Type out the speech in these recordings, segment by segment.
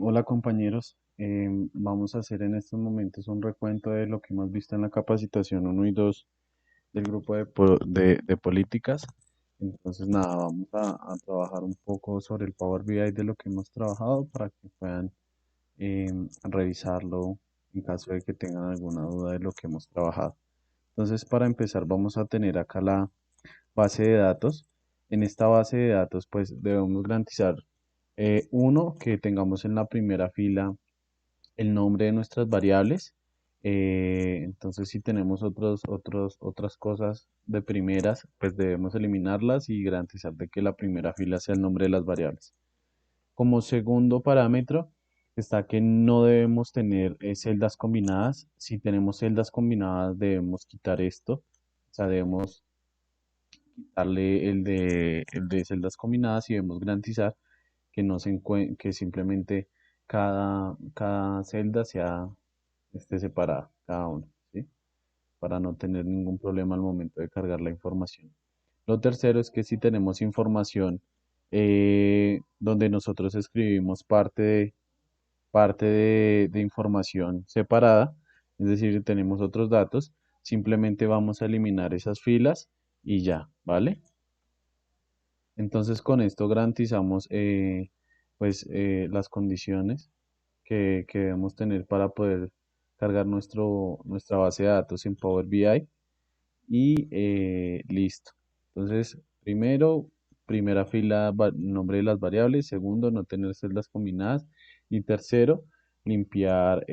Hola compañeros. Vamos a hacer en estos momentos un recuento de lo que hemos visto en la capacitación uno y 2 del grupo de políticas. Entonces nada, vamos a trabajar un poco sobre el Power BI de lo que hemos trabajado para que puedan revisarlo en caso de que tengan alguna duda de lo que hemos trabajado. Entonces para empezar vamos a tener acá la base de datos. En esta base de datos, pues debemos garantizar, uno, que tengamos en la primera fila el nombre de nuestras variables. Entonces, si tenemos otras cosas de primeras, pues debemos eliminarlas y garantizar de que la primera fila sea el nombre de las variables. Como segundo parámetro, está que no debemos tener celdas combinadas. Si tenemos celdas combinadas, debemos quitar esto. O sea, debemos darle el de celdas combinadas y debemos garantizar que no que simplemente cada celda esté separada, cada una, ¿sí? Para no tener ningún problema al momento de cargar la información. Lo tercero es que si tenemos información donde nosotros escribimos parte de información separada, es decir, tenemos otros datos, simplemente vamos a eliminar esas filas y ya, ¿vale? Entonces con esto garantizamos las condiciones que debemos tener para poder cargar nuestra base de datos en Power BI y listo. Entonces, primera fila, nombre de las variables. Segundo, no tener celdas combinadas. Y tercero, limpiar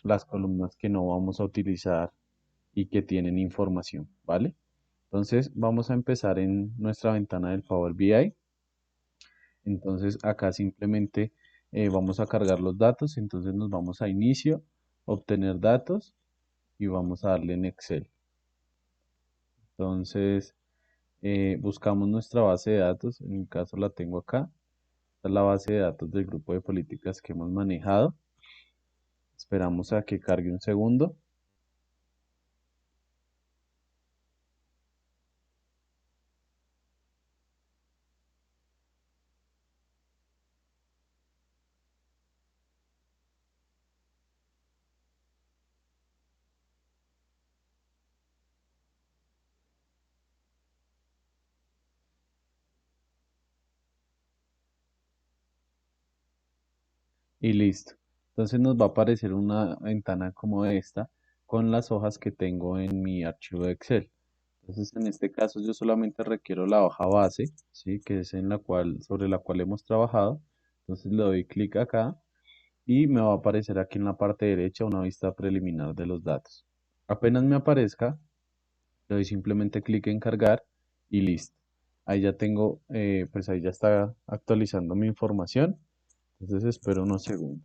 las columnas que no vamos a utilizar y que tienen información, ¿vale? Entonces vamos a empezar en nuestra ventana del Power BI. Entonces acá simplemente vamos a cargar los datos. Entonces nos vamos a inicio, obtener datos y vamos a darle en Excel. Entonces buscamos nuestra base de datos. En mi caso la tengo acá. Esta es la base de datos del grupo de políticas que hemos manejado. Esperamos a que cargue un segundo. Y listo. Entonces nos va a aparecer una ventana como esta con las hojas que tengo en mi archivo de Excel. Entonces en este caso yo solamente requiero la hoja base, ¿sí? Que es sobre la cual hemos trabajado. Entonces le doy clic acá y me va a aparecer aquí en la parte derecha una vista preliminar de los datos. Apenas me aparezca, le doy simplemente clic en cargar y listo. Ahí ya tengo, pues ahí ya está actualizando mi información. Entonces espero unos segundos.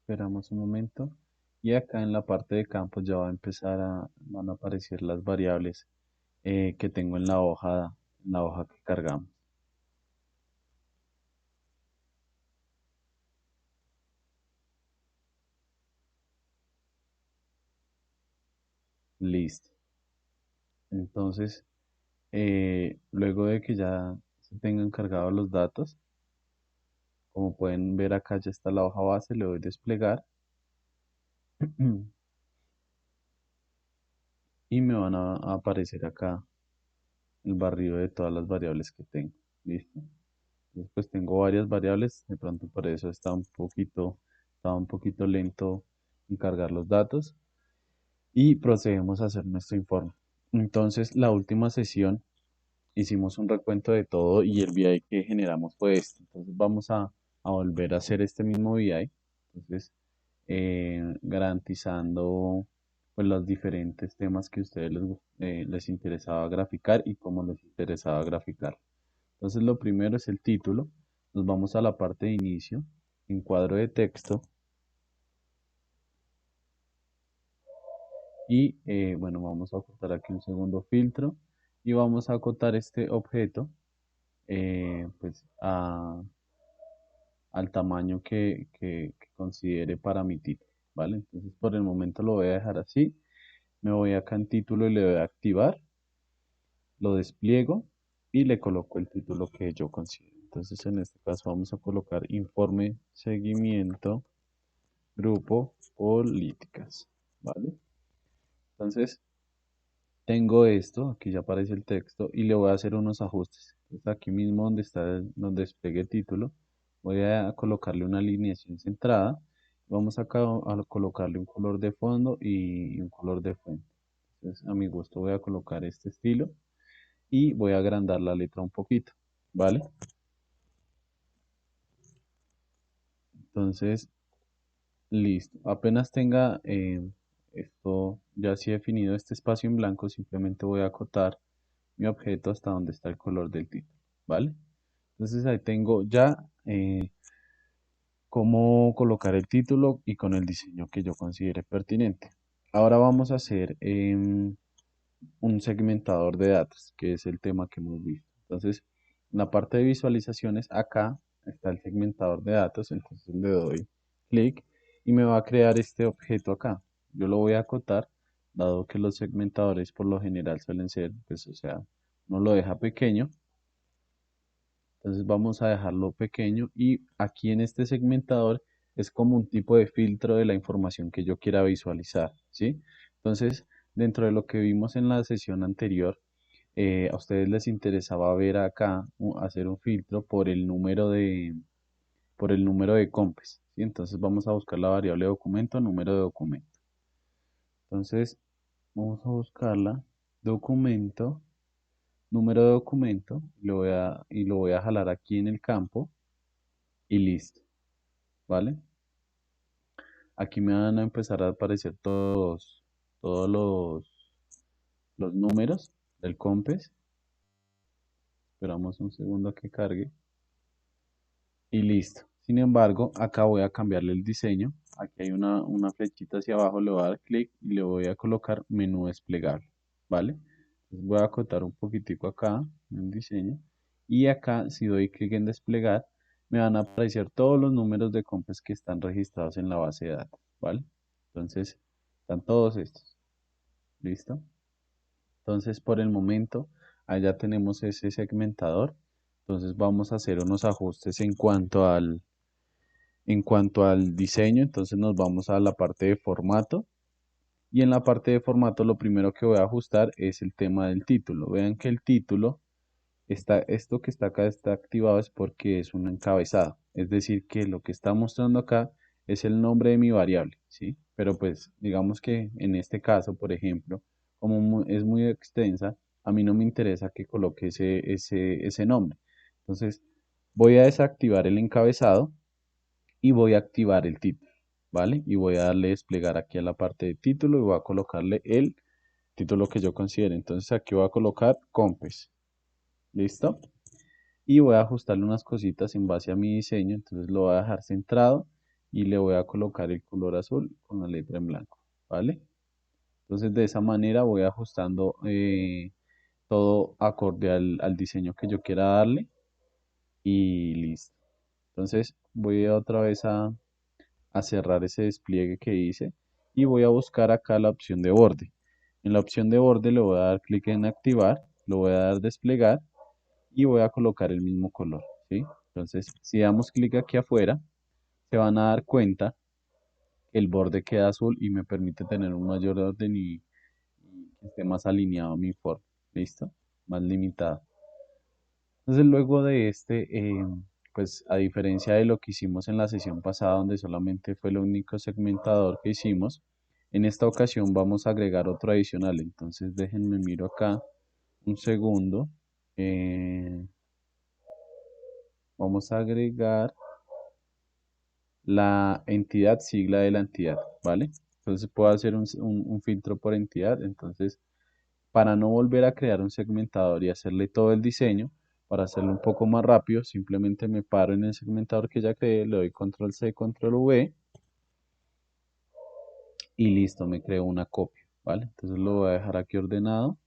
Esperamos un momento. Y acá en la parte de campos ya va a van a aparecer las variables que tengo en la hoja que cargamos. Listo. Entonces, luego de que ya se tengan cargados los datos, como pueden ver acá ya está la hoja base, le doy desplegar y me van a aparecer acá el barrido de todas las variables que tengo. Listo. Entonces, pues tengo varias variables, de pronto por eso estaba un poquito lento en cargar los datos y procedemos a hacer nuestro informe. Entonces, la última sesión hicimos un recuento de todo y el VI que generamos fue este. Entonces, vamos a volver a hacer este mismo VI. Entonces, garantizando pues, los diferentes temas que a ustedes les interesaba graficar y cómo les interesaba graficar. Entonces, lo primero es el título. Nos vamos a la parte de inicio, en cuadro de texto. Y bueno, vamos a acotar aquí un segundo filtro y vamos a acotar este objeto pues al tamaño que considere para mi título, ¿vale? Entonces por el momento lo voy a dejar así. Me voy acá en título y le doy a activar, lo despliego y le coloco el título que yo considero. Entonces en este caso vamos a colocar informe seguimiento grupo políticas, ¿vale? Entonces tengo esto, aquí ya aparece el texto y le voy a hacer unos ajustes. Entonces aquí mismo donde está, donde despegue el título, voy a colocarle una alineación centrada. Vamos acá a colocarle un color de fondo y un color de fuente. Entonces a mi gusto voy a colocar este estilo y voy a agrandar la letra un poquito, ¿vale? Entonces, listo. Apenas tenga esto ya así definido, este espacio en blanco, simplemente voy a acotar mi objeto hasta donde está el color del título, ¿vale? Entonces ahí tengo ya cómo colocar el título y con el diseño que yo considere pertinente. Ahora vamos a hacer un segmentador de datos, que es el tema que hemos visto. Entonces, en la parte de visualizaciones, acá está el segmentador de datos, entonces le doy clic y me va a crear este objeto acá. Yo lo voy a acotar, dado que los segmentadores por lo general suelen ser, pues, o sea, no lo deja pequeño. Entonces vamos a dejarlo pequeño y aquí en este segmentador es como un tipo de filtro de la información que yo quiera visualizar, ¿sí? Entonces, dentro de lo que vimos en la sesión anterior, a ustedes les interesaba ver acá, hacer un filtro por el número de compes, ¿sí? Entonces vamos a buscar la variable documento, número de documento. Entonces, vamos a buscarla, documento, número de documento, y lo voy a jalar aquí en el campo y listo, ¿vale? Aquí me van a empezar a aparecer todos los números del COMPES. Esperamos un segundo a que cargue y listo. Sin embargo, acá voy a cambiarle el diseño. Aquí hay una flechita hacia abajo, le voy a dar clic y le voy a colocar menú desplegable, ¿vale? Entonces voy a acotar un poquitico acá en el diseño y acá si doy clic en desplegar me van a aparecer todos los números de compras que están registrados en la base de datos, ¿vale? Entonces están todos estos, ¿listo? Entonces por el momento allá tenemos ese segmentador. Entonces vamos a hacer unos ajustes en cuanto al diseño. Entonces nos vamos a la parte de formato. Y en la parte de formato lo primero que voy a ajustar es el tema del título. Vean que el título esto que está acá está activado es porque es un encabezado. Es decir, que lo que está mostrando acá es el nombre de mi variable, ¿sí? Pero pues digamos que en este caso, por ejemplo, como es muy extensa, a mí no me interesa que coloque ese nombre. Entonces, voy a desactivar el encabezado y voy a activar el título, ¿vale? Y voy a darle desplegar aquí a la parte de título y voy a colocarle el título que yo considere. Entonces aquí voy a colocar COMPES, ¿listo? Y voy a ajustarle unas cositas en base a mi diseño, entonces lo voy a dejar centrado y le voy a colocar el color azul con la letra en blanco, ¿vale? Entonces de esa manera voy ajustando todo acorde al diseño que yo quiera darle y listo. Entonces voy otra vez a cerrar ese despliegue que hice y voy a buscar acá la opción de borde. En la opción de borde le voy a dar clic en activar, lo voy a dar desplegar y voy a colocar el mismo color, ¿sí? Entonces, si damos clic aquí afuera, se van a dar cuenta que el borde queda azul y me permite tener un mayor orden y que esté más alineado mi forma, ¿listo? Más limitado. Entonces, luego de pues a diferencia de lo que hicimos en la sesión pasada, donde solamente fue el único segmentador que hicimos, En esta ocasión vamos a agregar otro adicional, entonces déjenme miro acá un segundo. Eh, Vamos a agregar la entidad, sigla de la entidad, ¿vale? Entonces puedo hacer un filtro por entidad, entonces para no volver a crear un segmentador y hacerle todo el diseño, para hacerlo un poco más rápido, simplemente me paro en el segmentador que ya creé, le doy control C, control V y listo, me creo una copia, ¿vale? Entonces lo voy a dejar aquí ordenado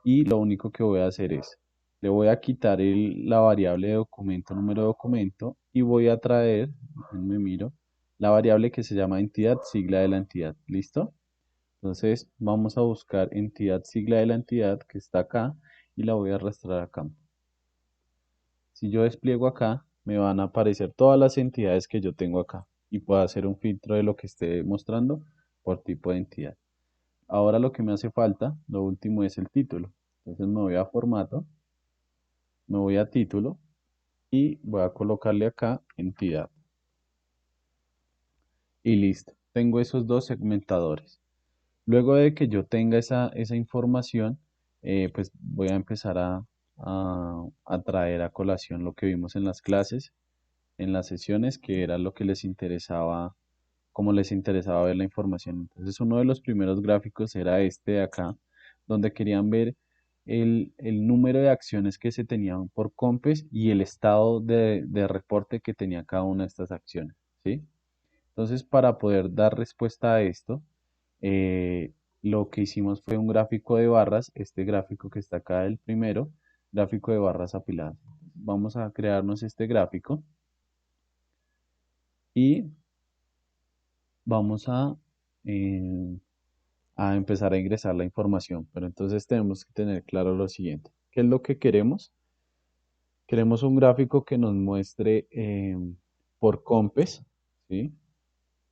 y lo único que voy a hacer es, le voy a quitar la variable de documento, número de documento y voy a traer, me miro, la variable que se llama entidad, sigla de la entidad, ¿listo? Entonces vamos a buscar entidad, sigla de la entidad que está acá y la voy a arrastrar acá. Si yo despliego acá, me van a aparecer todas las entidades que yo tengo acá y puedo hacer un filtro de lo que esté mostrando por tipo de entidad. Ahora lo que me hace falta, lo último es el título. Entonces me voy a formato, me voy a título y voy a colocarle acá entidad. Y listo, tengo esos dos segmentadores. Luego de que yo tenga esa información, pues voy a empezar a traer a colación lo que vimos en las clases, en las sesiones, que era lo que les interesaba, como les interesaba ver la información. Entonces, uno de los primeros gráficos era este de acá, donde querían ver el número de acciones que se tenían por COMPES y el estado de reporte que tenía cada una de estas acciones, ¿sí? Entonces, para poder dar respuesta a esto, lo que hicimos fue un gráfico de barras, este gráfico que está acá, el primero, gráfico de barras apiladas. Vamos a crearnos este gráfico y vamos eh, a empezar a ingresar la información. Pero entonces tenemos que tener claro lo siguiente. ¿Qué es lo que queremos? Queremos un gráfico que nos muestre por COMPES, ¿sí?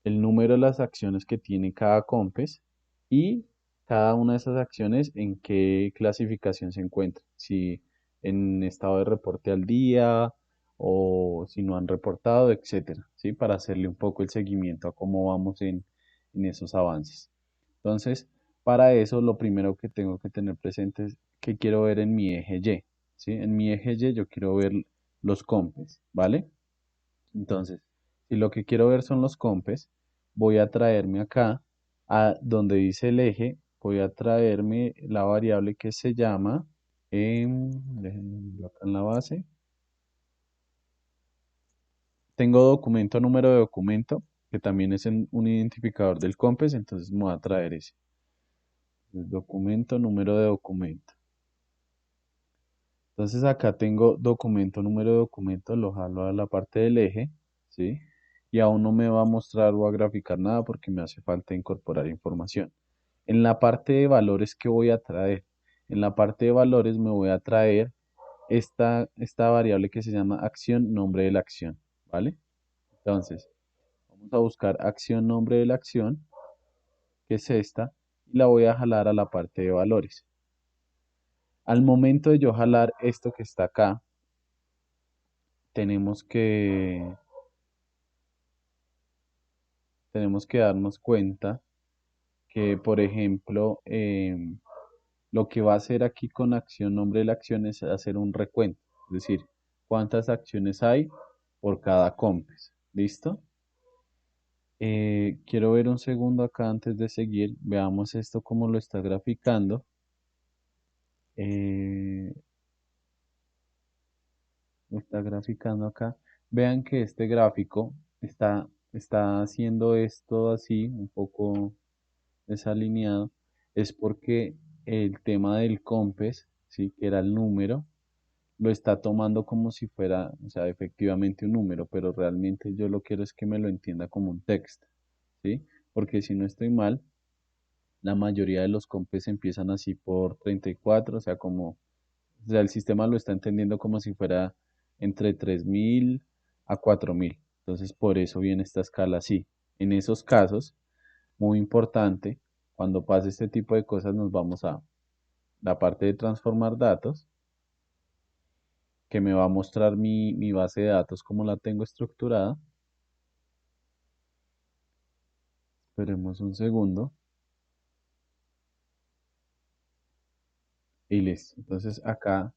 El número de las acciones que tiene cada COMPES y cada una de esas acciones en qué clasificación se encuentra. Si en estado de reporte al día o si no han reportado, etcétera, ¿sí? Para hacerle un poco el seguimiento a cómo vamos en esos avances. Entonces, para eso lo primero que tengo que tener presente es que quiero ver en mi eje Y, ¿sí? En mi eje Y yo quiero ver los compes, ¿vale? Entonces, si lo que quiero ver son los compes, voy a traerme acá a donde dice el eje, voy a traerme la variable que se llama, déjenme verlo acá en la base, tengo documento, número de documento, que también es un identificador del compes, entonces me voy a traer ese. Documento, número de documento. Entonces acá tengo documento, número de documento, lo jalo a la parte del eje, ¿sí? Y aún no me va a mostrar o a graficar nada porque me hace falta incorporar información. En la parte de valores, ¿qué voy a traer? En la parte de valores me voy a traer esta variable que se llama acción, nombre de la acción, ¿vale? Entonces, vamos a buscar acción, nombre de la acción, que es esta, y la voy a jalar a la parte de valores. Al momento de yo jalar esto que está acá, tenemos que, tenemos que darnos cuenta que, por ejemplo, lo que va a hacer aquí con acción, nombre de la acción es hacer un recuento, es decir, cuántas acciones hay por cada compes. ¿Listo? Quiero ver un segundo acá antes de seguir. Veamos esto cómo lo está graficando. Eh, lo está graficando acá. Vean que este gráfico está haciendo esto así, un poco desalineado, es porque el tema del compes, ¿sí? Que era el número, lo está tomando como si fuera, o sea, efectivamente un número, pero realmente yo lo quiero es que me lo entienda como un texto, ¿sí? Porque si no estoy mal, la mayoría de los compes empiezan así por 34, o sea, o sea, el sistema lo está entendiendo como si fuera entre 3000 a 4000. Entonces, por eso viene esta escala así. En esos casos, muy importante, cuando pase este tipo de cosas, nos vamos a la parte de transformar datos, que me va a mostrar mi base de datos como la tengo estructurada. Esperemos un segundo. y listo. Entonces acá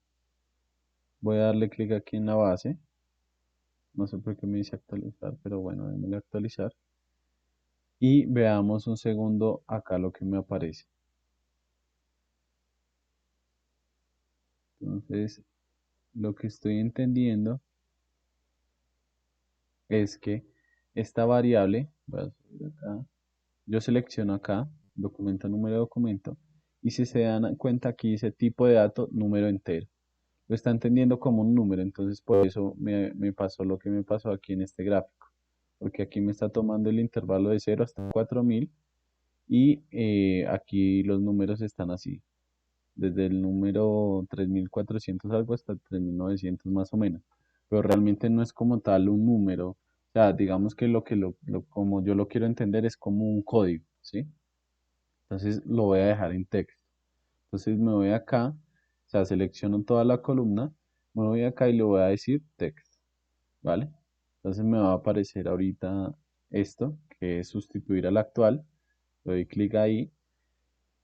voy a darle clic aquí en la base. No sé por qué me dice actualizar, pero bueno, démosle actualizar. Y veamos un segundo acá lo que me aparece. Entonces, lo que estoy entendiendo es que esta variable, voy a subir acá, yo selecciono acá, documento, número de documento, y si se dan cuenta aquí dice tipo de dato, número entero. Lo está entendiendo como un número, entonces por eso me pasó lo que me pasó aquí en este gráfico, porque aquí me está tomando el intervalo de 0 hasta 4000 y aquí los números están así, desde el número 3400 algo hasta 3900 más o menos, pero realmente no es como tal un número, o sea, digamos que como yo lo quiero entender es como un código, ¿sí? Entonces lo voy a dejar en texto. Entonces me voy acá, o sea, selecciono toda la columna, me voy acá y le voy a decir text, ¿vale? Entonces me va a aparecer ahorita esto, que es sustituir al actual. Le doy clic ahí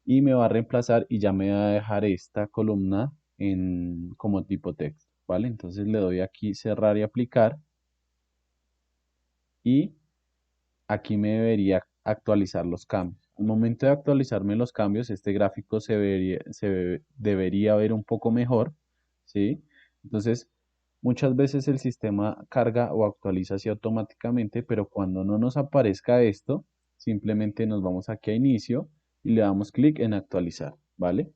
y me va a reemplazar y ya me va a dejar esta columna como tipo texto, ¿vale? Entonces le doy aquí cerrar y aplicar y aquí me debería actualizar los cambios. Al momento de actualizarme los cambios, este gráfico debería ver un poco mejor, ¿sí? Entonces, muchas veces el sistema carga o actualiza así automáticamente, pero cuando no nos aparezca esto, simplemente nos vamos aquí a inicio y le damos clic en actualizar, ¿vale?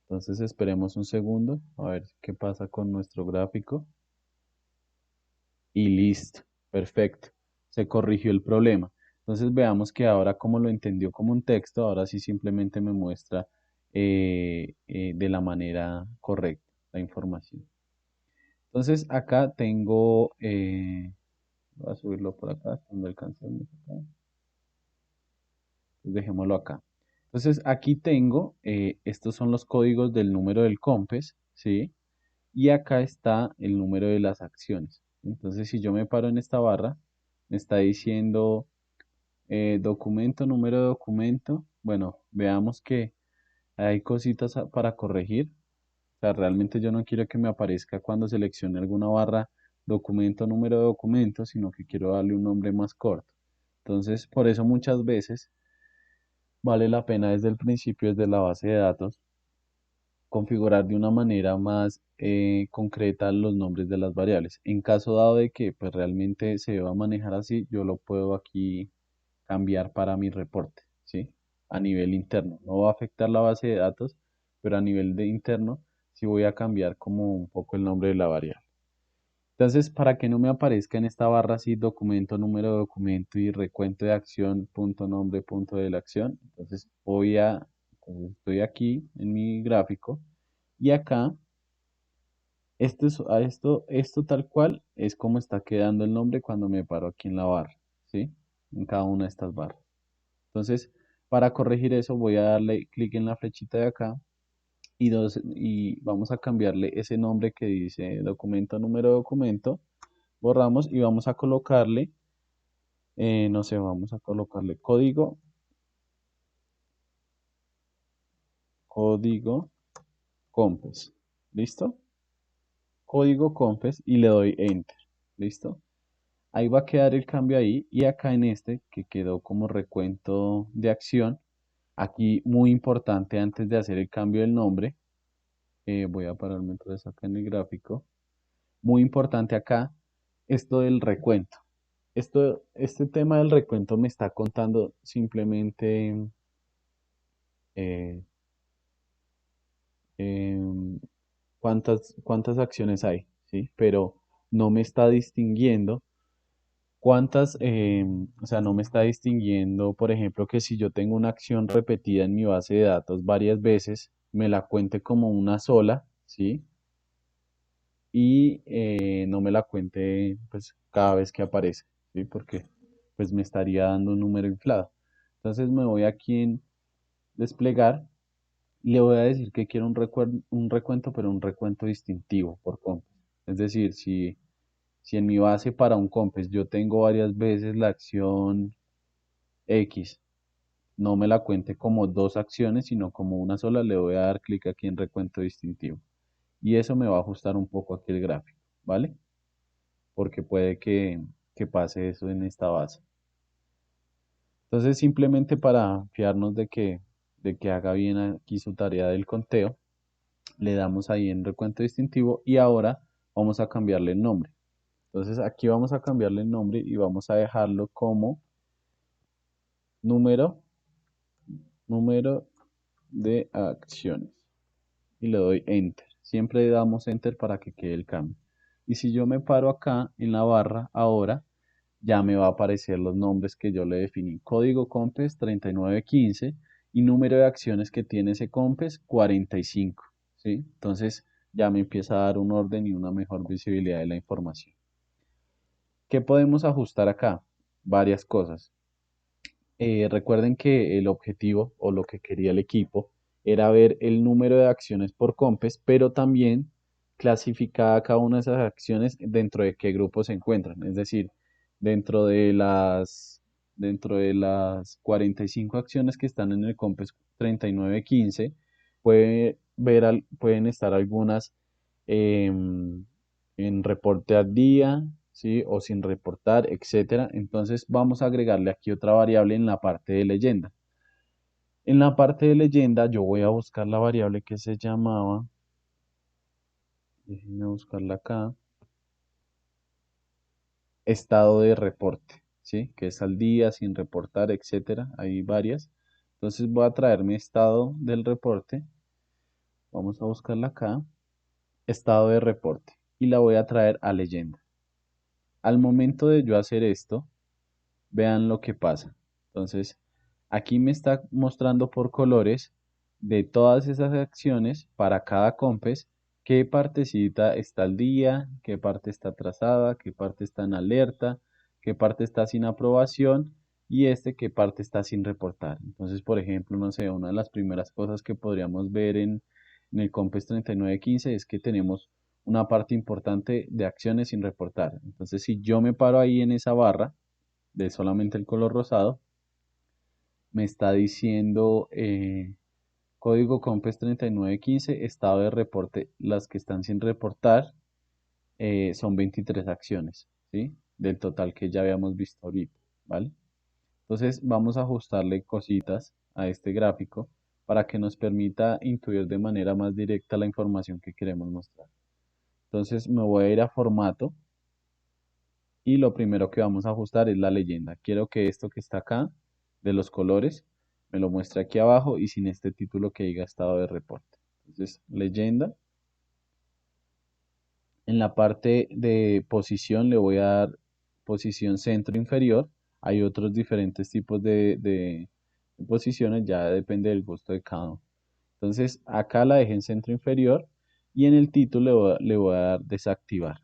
Entonces esperemos un segundo a ver qué pasa con nuestro gráfico. Y listo, perfecto. Se corrigió el problema. Entonces veamos que ahora como lo entendió como un texto, ahora sí simplemente me muestra de la manera correcta la información. Entonces acá tengo, voy a subirlo por acá, donde alcancemos acá. Pues dejémoslo acá. Entonces aquí tengo, estos son los códigos del número del COMPES, ¿sí? Y acá está el número de las acciones. Entonces, si yo me paro en esta barra, me está diciendo documento, número de documento. Bueno, veamos que hay cositas para corregir. O sea, realmente yo no quiero que me aparezca cuando seleccione alguna barra documento, número de documento, sino que quiero darle un nombre más corto. Entonces, por eso muchas veces vale la pena desde el principio, desde la base de datos, configurar de una manera más concreta los nombres de las variables. En caso dado de que pues realmente se deba manejar así, yo lo puedo aquí cambiar para mi reporte, ¿sí? A nivel interno. No va a afectar la base de datos, pero a nivel de interno sí voy a cambiar como un poco el nombre de la variable. Entonces, para que no me aparezca en esta barra así documento, número de documento y recuento de acción, punto nombre, punto de la acción, entonces estoy aquí en mi gráfico y acá, esto tal cual es como está quedando el nombre cuando me paro aquí en la barra, ¿sí? En cada una de estas barras. Entonces, para corregir eso, voy a darle clic en la flechita de acá y vamos a cambiarle ese nombre que dice documento, número de documento. Borramos y vamos a colocarle, no sé, vamos a colocarle código COMPES. ¿Listo? Código COMPES y le doy Enter. ¿Listo? Ahí va a quedar el cambio ahí y acá en este que quedó como recuento de acción, aquí muy importante antes de hacer el cambio del nombre, voy a pararme entonces acá en el gráfico, muy importante acá esto del recuento. Este tema del recuento me está contando simplemente eh, em, cuántas acciones hay, ¿sí? Pero no me está distinguiendo o sea, no me está distinguiendo, por ejemplo, que si yo tengo una acción repetida en mi base de datos varias veces, me la cuente como una sola, ¿sí? Y no me la cuente pues cada vez que aparece, ¿sí? Porque pues me estaría dando un número inflado. Entonces me voy aquí en desplegar y le voy a decir que quiero un recuento, pero un recuento distintivo por compras. Es decir, si en mi base para un COMPES yo tengo varias veces la acción X no me la cuente como dos acciones, sino como una sola, le voy a dar clic aquí en recuento distintivo. Y eso me va a ajustar un poco aquí el gráfico, ¿vale? Porque puede que pase eso en esta base. Entonces, simplemente para fiarnos de que haga bien aquí su tarea del conteo, le damos ahí en recuento distintivo y ahora vamos a cambiarle el nombre. Entonces, aquí vamos a cambiarle el nombre y vamos a dejarlo como número, número de acciones. Y le doy Enter. Siempre damos Enter para que quede el cambio. Y si yo me paro acá en la barra, ahora ya me va a aparecer los nombres que yo le definí. Código COMPES 3915 y número de acciones que tiene ese COMPES 45. ¿Sí? Entonces ya me empieza a dar un orden y una mejor visibilidad de la información. ¿Qué podemos ajustar acá? Varias cosas. Recuerden que el objetivo o lo que quería el equipo era ver el número de acciones por COMPES, pero también clasificada cada una de esas acciones dentro de qué grupo se encuentran. Es decir, dentro de las 45 acciones que están en el COMPES 3915, pueden estar algunas em, en reporte al día, ¿sí? O sin reportar, etcétera. Entonces vamos a agregarle aquí otra variable en la parte de leyenda. En la parte de leyenda yo voy a buscar la variable que se llamaba, déjenme buscarla acá, estado de reporte, ¿sí? Que es al día, sin reportar, etcétera. Hay varias. Entonces voy a traer mi estado del reporte. Vamos a buscarla acá, estado de reporte. Y la voy a traer a leyenda. Al momento de yo hacer esto, vean lo que pasa. Entonces, aquí me está mostrando por colores de todas esas acciones para cada COMPES, qué partecita está al día, qué parte está atrasada, qué parte está en alerta, qué parte está sin aprobación y qué parte está sin reportar. Entonces, por ejemplo, no sé, una de las primeras cosas que podríamos ver en el COMPES 3915 es que tenemos una parte importante de acciones sin reportar. Entonces, si yo me paro ahí en esa barra, de solamente el color rosado, me está diciendo código COMPES 3915, estado de reporte, las que están sin reportar son 23 acciones, ¿sí? Del total que ya habíamos visto ahorita, ¿vale? Entonces vamos a ajustarle cositas a este gráfico para que nos permita intuir de manera más directa la información que queremos mostrar. Entonces me voy a ir a formato y lo primero que vamos a ajustar es la leyenda. Quiero que esto que está acá, de los colores, me lo muestre aquí abajo y sin este título que diga estado de reporte. Entonces, leyenda. En la parte de posición le voy a dar posición centro inferior. Hay otros diferentes tipos de posiciones, ya depende del gusto de cada uno. Entonces, acá la dejé en centro inferior y en el título le voy a dar desactivar.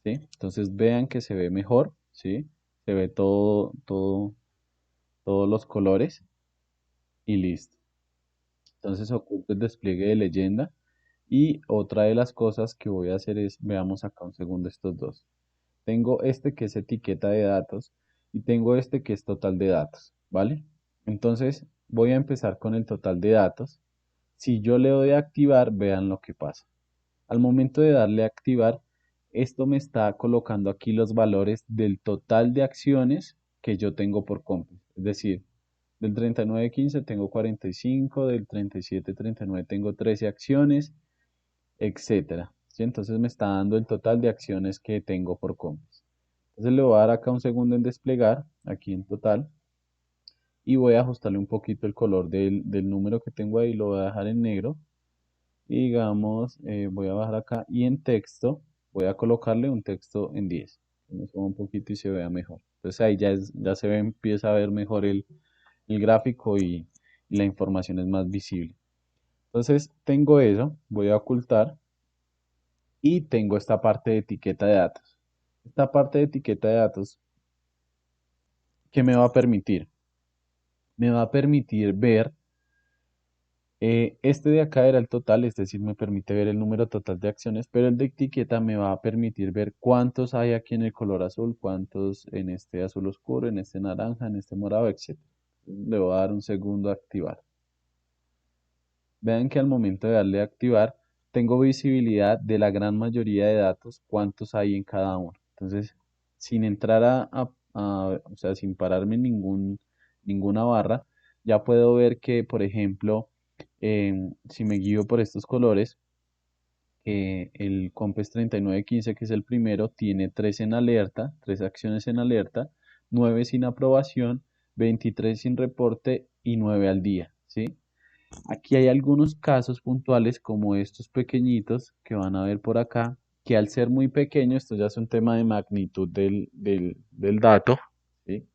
¿Sí? Entonces vean que se ve mejor, ¿sí? Se ve todos los colores y listo. Entonces oculto el despliegue de leyenda y otra de las cosas que voy a hacer es, veamos acá un segundo estos dos. Tengo este que es etiqueta de datos y tengo este que es total de datos, ¿vale? Entonces voy a empezar con el total de datos. Si yo le doy a activar, vean lo que pasa. Al momento de darle a activar, esto me está colocando aquí los valores del total de acciones que yo tengo por compra. Es decir, del 3915 tengo 45, del 3739 tengo 13 acciones, etcétera. ¿Sí? Entonces me está dando el total de acciones que tengo por compras. Entonces le voy a dar acá un segundo en desplegar, aquí en total, y voy a ajustarle un poquito el color del número que tengo ahí, lo voy a dejar en negro y digamos, voy a bajar acá y en texto voy a colocarle un texto en 10. Que me suba un poquito y se vea mejor. Entonces ahí ya se ve, empieza a ver mejor el gráfico y la información es más visible. Entonces tengo eso, voy a ocultar y tengo esta parte de etiqueta de datos. Esta parte de etiqueta de datos, ¿qué me va a permitir? Me va a permitir ver, este de acá era el total, es decir, me permite ver el número total de acciones, pero el de etiqueta me va a permitir ver cuántos hay aquí en el color azul, cuántos en este azul oscuro, en este naranja, en este morado, etc. Le voy a dar un segundo a activar. Vean que al momento de darle a activar, tengo visibilidad de la gran mayoría de datos, cuántos hay en cada uno. Entonces, sin entrar o sea, sin pararme en ninguna barra, ya puedo ver que, por ejemplo, si me guío por estos colores, el COMPES 3915, que es el primero, tiene 3 en alerta, 3 acciones en alerta, 9 sin aprobación, 23 sin reporte y 9 al día, ¿sí? Aquí hay algunos casos puntuales como estos pequeñitos que van a ver por acá, que al ser muy pequeño, esto ya es un tema de magnitud del dato, ¿sí?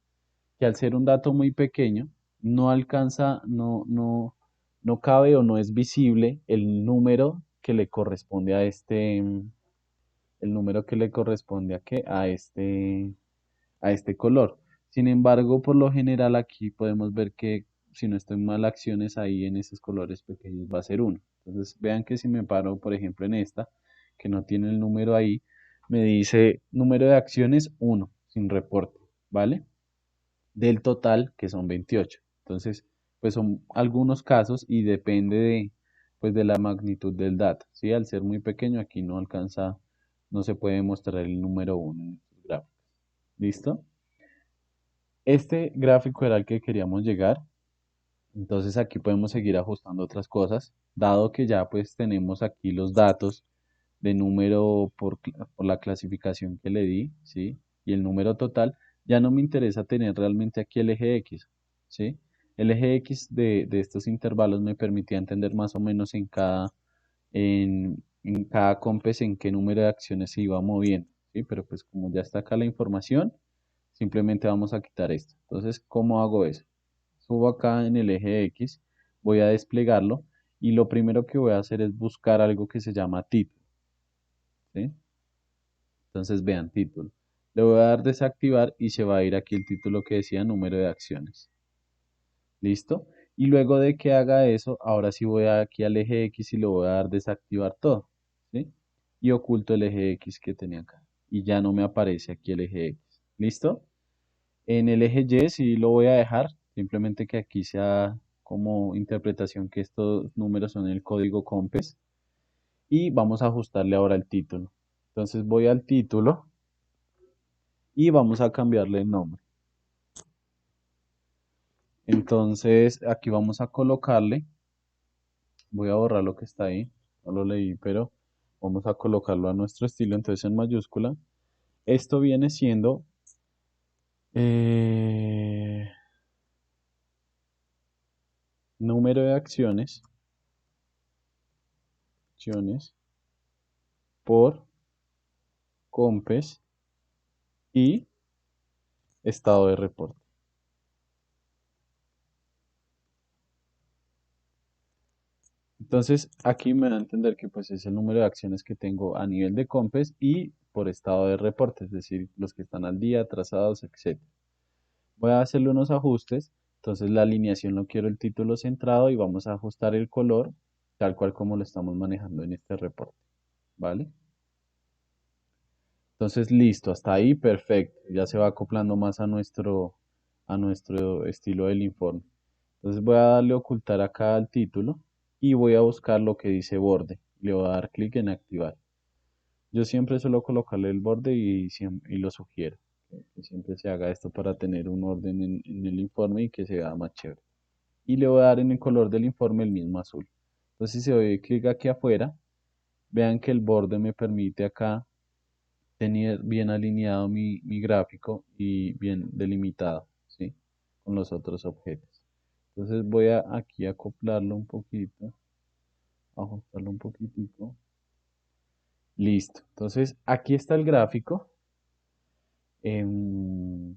Que al ser un dato muy pequeño, no alcanza, no cabe o no es visible el número que le corresponde a el número que le corresponde a qué, a este color. Sin embargo, por lo general aquí podemos ver que si no estoy mal, acciones ahí en esos colores pequeños va a ser uno. Entonces vean que si me paro, por ejemplo, en esta, que no tiene el número ahí, me dice número de acciones uno sin reporte, ¿vale? Del total, que son 28. Entonces, pues son algunos casos y depende pues de la magnitud del dato, ¿sí? Al ser muy pequeño, aquí no alcanza, no se puede mostrar el número uno en estos gráficos. ¿Listo? Este gráfico era el que queríamos llegar. Entonces aquí podemos seguir ajustando otras cosas, dado que ya pues tenemos aquí los datos de número por la clasificación que le di, ¿sí? Y el número total, ya no me interesa tener realmente aquí el eje X, ¿sí? El eje X de estos intervalos me permitía entender más o menos en cada COMPES en qué número de acciones se iba moviendo, ¿sí? Pero pues como ya está acá la información, simplemente vamos a quitar esto. Entonces, ¿cómo hago eso? Subo acá en el eje X, voy a desplegarlo y lo primero que voy a hacer es buscar algo que se llama título, ¿sí? Entonces vean título. Le voy a dar desactivar y se va a ir aquí el título que decía número de acciones. ¿Listo? Y luego de que haga eso, ahora sí voy aquí al eje X y le voy a dar desactivar todo, ¿sí? Y oculto el eje X que tenía acá. Y ya no me aparece aquí el eje X. ¿Listo? En el eje Y sí lo voy a dejar, simplemente que aquí sea como interpretación que estos números son el código COMPES. Y vamos a ajustarle ahora el título. Entonces voy al título y vamos a cambiarle el nombre. Entonces aquí vamos a colocarle, voy a borrar lo que está ahí, no lo leí, pero vamos a colocarlo a nuestro estilo, entonces en mayúscula. Esto viene siendo eh, número de acciones por COMPES y estado de reporte. Entonces, aquí me da a entender que pues es el número de acciones que tengo a nivel de COMPES y por estado de reporte, es decir, los que están al día, atrasados, etc. Voy a hacerle unos ajustes, entonces la alineación lo quiero el título centrado y vamos a ajustar el color tal cual como lo estamos manejando en este reporte, ¿vale? Entonces, listo, hasta ahí, perfecto. Ya se va acoplando más a nuestro estilo del informe. Entonces voy a darle ocultar acá al título y voy a buscar lo que dice borde. Le voy a dar clic en activar. Yo siempre suelo colocarle el borde y lo sugiero. Que siempre se haga esto para tener un orden en el informe y que se vea más chévere. Y le voy a dar en el color del informe el mismo azul. Entonces si doy clic aquí afuera, vean que el borde me permite acá tener bien alineado mi gráfico y bien delimitado, ¿sí? Con los otros objetos. Entonces voy a aquí a acoplarlo un poquito, ajustarlo un poquitico. Listo. Entonces aquí está el gráfico em,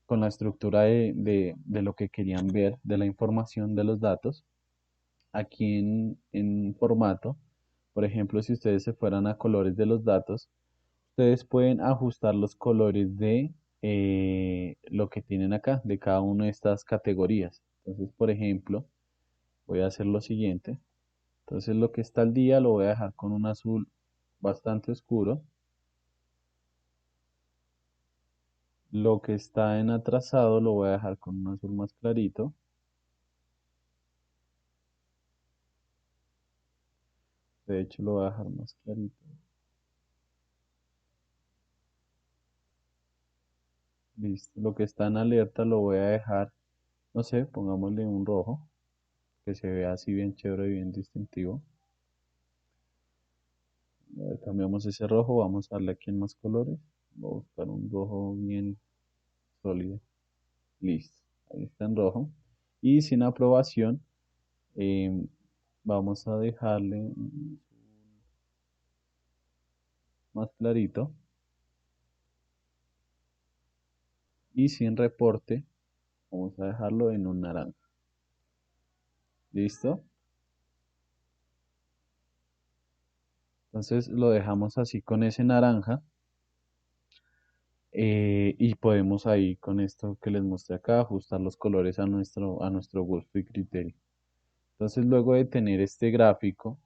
con la estructura de lo que querían ver, de la información de los datos. Aquí en formato, por ejemplo, si ustedes se fueran a colores de los datos, ustedes pueden ajustar los colores de lo que tienen acá, de cada una de estas categorías. Entonces, por ejemplo, voy a hacer lo siguiente. Entonces, lo que está al día lo voy a dejar con un azul bastante oscuro. Lo que está en atrasado lo voy a dejar con un azul más clarito. De hecho, lo voy a dejar más clarito. Listo. Lo que está en alerta lo voy a dejar, no sé, pongámosle un rojo, que se vea así bien chévere y bien distintivo. A ver, cambiamos ese rojo, vamos a darle aquí en más colores. Voy a buscar un rojo bien sólido. Listo. Ahí está en rojo. Y sin aprobación, em, vamos a dejarle más clarito. Y sin reporte, vamos a dejarlo en un naranja. ¿Listo? Entonces lo dejamos así con ese naranja. Y podemos ahí con esto que les mostré acá ajustar los colores a nuestro gusto y criterio. Entonces luego de tener este gráfico,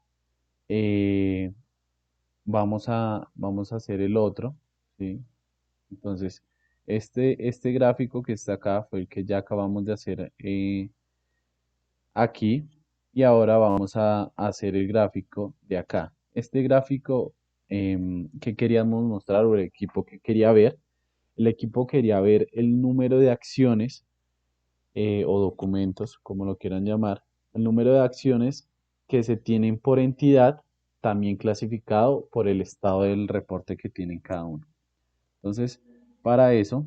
eh, vamos a hacer el otro, ¿sí? Entonces, este gráfico que está acá fue el que ya acabamos de hacer aquí y ahora vamos a hacer el gráfico de acá. Este gráfico que queríamos mostrar o el equipo que quería ver, el equipo quería ver el número de acciones o documentos, como lo quieran llamar, el número de acciones que se tienen por entidad, también clasificado por el estado del reporte que tienen cada uno. Entonces, para eso,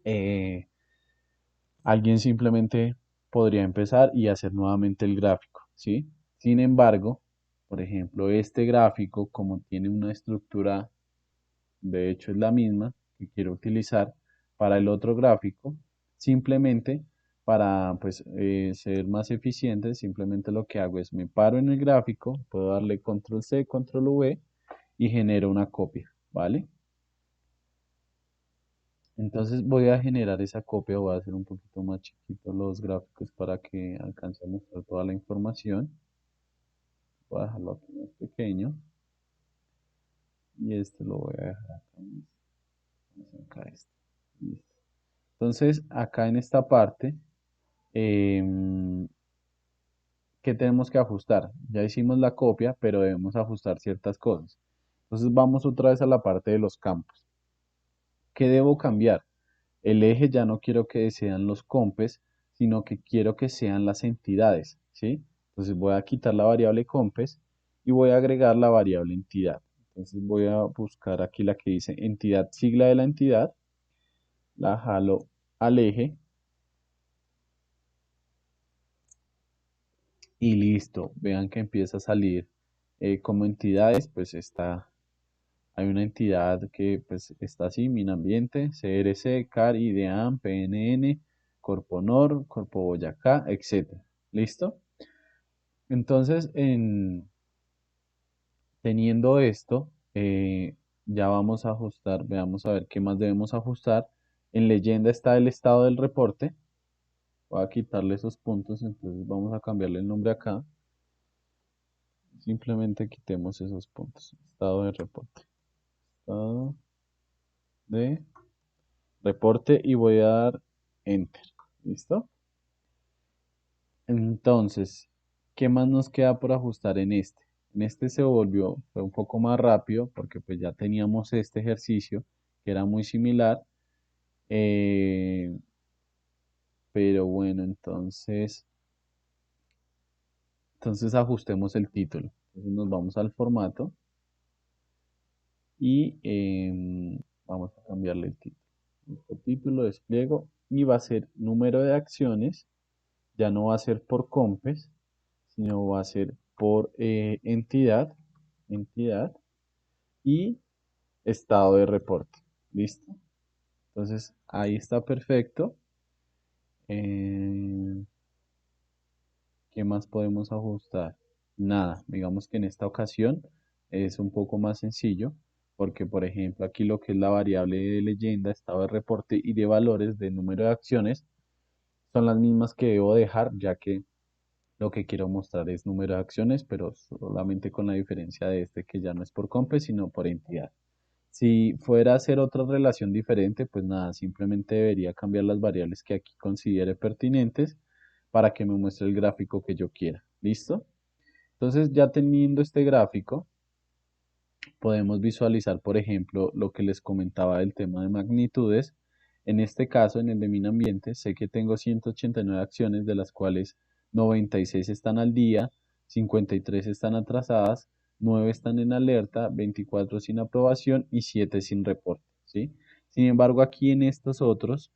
eh, alguien simplemente podría empezar y hacer nuevamente el gráfico, ¿sí? Sin embargo, por ejemplo, este gráfico, como tiene una estructura, de hecho es la misma que quiero utilizar para el otro gráfico, simplemente para pues, ser más eficiente, simplemente lo que hago es me paro en el gráfico, puedo darle control C, control V y genero una copia, ¿vale? Entonces voy a generar esa copia, voy a hacer un poquito más chiquito los gráficos para que alcance a mostrar toda la información. Voy a dejarlo aquí más pequeño y este lo voy a dejar acá, acá este. Listo. Entonces acá en esta parte, ¿qué tenemos que ajustar? Ya hicimos la copia, pero debemos ajustar ciertas cosas. Entonces vamos otra vez a la parte de los campos. ¿Qué debo cambiar? El eje ya no quiero que sean los compes, sino que quiero que sean las entidades, ¿sí? Entonces voy a quitar la variable compes y voy a agregar la variable entidad. Entonces voy a buscar aquí la que dice entidad, sigla de la entidad, la jalo al eje y listo. Vean que empieza a salir como entidades, pues hay una entidad que pues está así, Minambiente, CRC, CAR, IDEAM, PNN, Corponor, Corpo Boyacá, etcétera. ¿Listo? Entonces, teniendo esto, ya vamos a ajustar, veamos a ver qué más debemos ajustar. En leyenda está el estado del reporte. Voy a quitarle esos puntos, entonces vamos a cambiarle el nombre acá. Simplemente quitemos esos puntos. Estado de reporte. Estado de reporte y voy a dar enter. ¿Listo? Entonces, ¿qué más nos queda por ajustar en este? En este se volvió, fue un poco más rápido porque pues ya teníamos este ejercicio que era muy similar. eh, pero bueno, entonces ajustemos el título. Entonces nos vamos al formato y vamos a cambiarle el título. Listo, título, despliego y va a ser número de acciones. Ya no va a ser por compes, sino va a ser por entidad y estado de reporte. ¿Listo? Entonces ahí está perfecto. Eh, ¿Qué más podemos ajustar? Nada, digamos que en esta ocasión es un poco más sencillo porque, por ejemplo, aquí lo que es la variable de leyenda, estado de reporte y de valores de número de acciones son las mismas que debo dejar, ya que lo que quiero mostrar es número de acciones, pero solamente con la diferencia de este que ya no es por compes, sino por entidad. Si fuera a hacer otra relación diferente, pues nada, simplemente debería cambiar las variables que aquí considere pertinentes para que me muestre el gráfico que yo quiera. ¿Listo? Entonces, ya teniendo este gráfico, podemos visualizar, por ejemplo, lo que les comentaba del tema de magnitudes. En este caso, en el de mi ambiente, sé que tengo 189 acciones, de las cuales 96 están al día, 53 están atrasadas, 9 están en alerta, 24 sin aprobación y 7 sin reporte, ¿sí? Sin embargo, aquí en estos otros,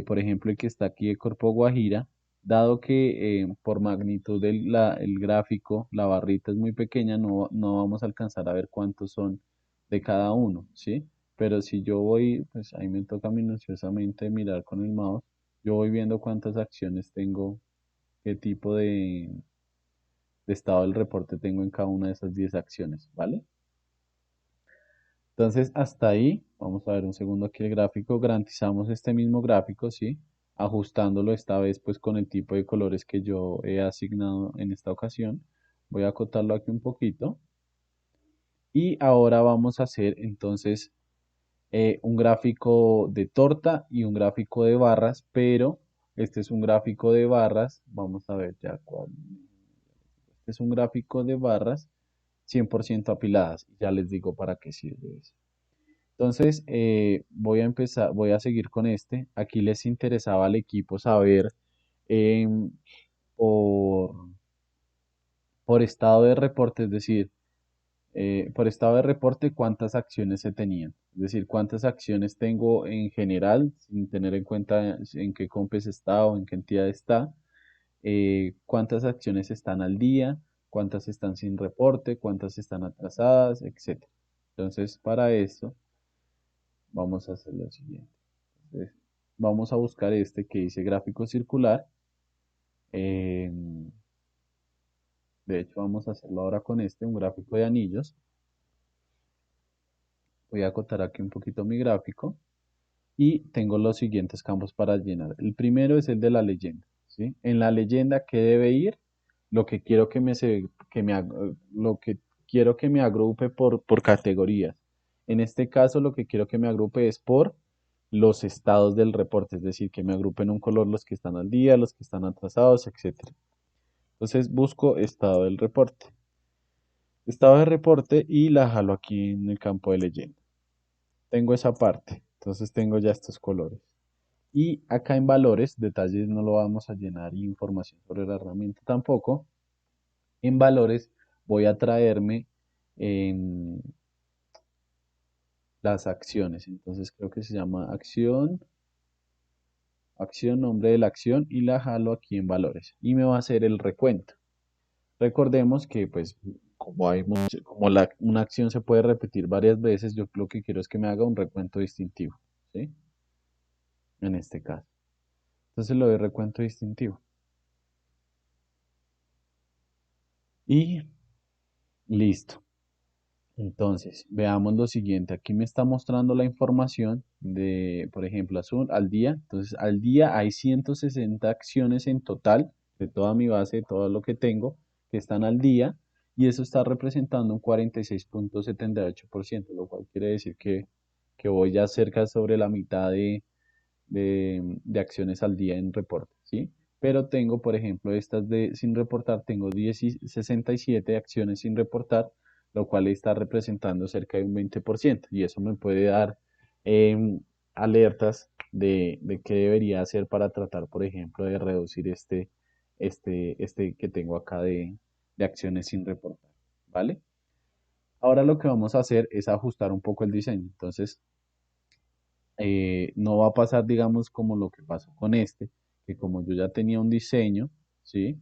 por ejemplo, el que está aquí de Corpo Guajira, dado que por magnitud el gráfico, la barrita es muy pequeña, no vamos a alcanzar a ver cuántos son de cada uno, ¿sí? Pero si yo voy, pues ahí me toca minuciosamente mirar con el mouse, yo voy viendo cuántas acciones tengo, qué tipo de estado del reporte tengo en cada una de esas 10 acciones, ¿vale? Entonces, hasta ahí, vamos a ver un segundo aquí el gráfico, garantizamos este mismo gráfico, ¿sí? Ajustándolo esta vez pues con el tipo de colores que yo he asignado en esta ocasión. Voy a acotarlo aquí un poquito. Y ahora vamos a hacer entonces un gráfico de torta y un gráfico de barras, pero este es un gráfico de barras, vamos a ver ya cuál. Este es un gráfico de barras 100% apiladas. Ya les digo para qué sirve eso. Entonces, voy a seguir con este. Aquí les interesaba al equipo saber em, por, por estado de reporte, es decir, por estado de reporte, cuántas acciones se tenían. Es decir, cuántas acciones tengo en general, sin tener en cuenta en qué COMPES está o en qué entidad está. Cuántas acciones están al día, cuántas están sin reporte, cuántas están atrasadas, etcétera. Entonces, para eso, vamos a hacer lo siguiente. Entonces, vamos a buscar este que dice gráfico circular. De hecho, vamos a hacerlo ahora con este, un gráfico de anillos. Voy a acotar aquí un poquito mi gráfico y tengo los siguientes campos para llenar. El primero es el de la leyenda, ¿sí? En la leyenda, ¿qué debe ir? Lo que quiero lo que quiero que me agrupe por categorías. En este caso, lo que quiero que me agrupe es por los estados del reporte, es decir, que me agrupe en un color los que están al día, los que están atrasados, etcétera. Entonces busco estado del reporte. Estado de reporte y la jalo aquí en el campo de leyenda. Tengo esa parte, entonces tengo ya estos colores. Y acá en valores, detalles no lo vamos a llenar y información sobre la herramienta tampoco. En valores voy a traerme em, las acciones. Entonces creo que se llama acción, nombre de la acción y la jalo aquí en valores. Y me va a hacer el recuento. Recordemos que pues una acción se puede repetir varias veces, yo lo que quiero es que me haga un recuento distintivo, ¿sí? En este caso. Entonces le doy recuento distintivo. Y listo. Entonces, veamos lo siguiente. Aquí me está mostrando la información de, por ejemplo, azul al día. Entonces, al día hay 160 acciones en total de toda mi base, de todo lo que tengo, que están al día. Y eso está representando un 46,78%, lo cual quiere decir que voy ya cerca sobre la mitad de acciones al día en reporte, ¿sí? Pero tengo, por ejemplo, estas de sin reportar, tengo 67 acciones sin reportar, lo cual está representando cerca de un 20%, y eso me puede dar em, alertas de qué debería hacer para tratar, por ejemplo, de reducir este que tengo acá de acciones sin reportar, ¿vale? Ahora lo que vamos a hacer es ajustar un poco el diseño. Entonces, no va a pasar, digamos, como lo que pasó con este, que como yo ya tenía un diseño, ¿sí?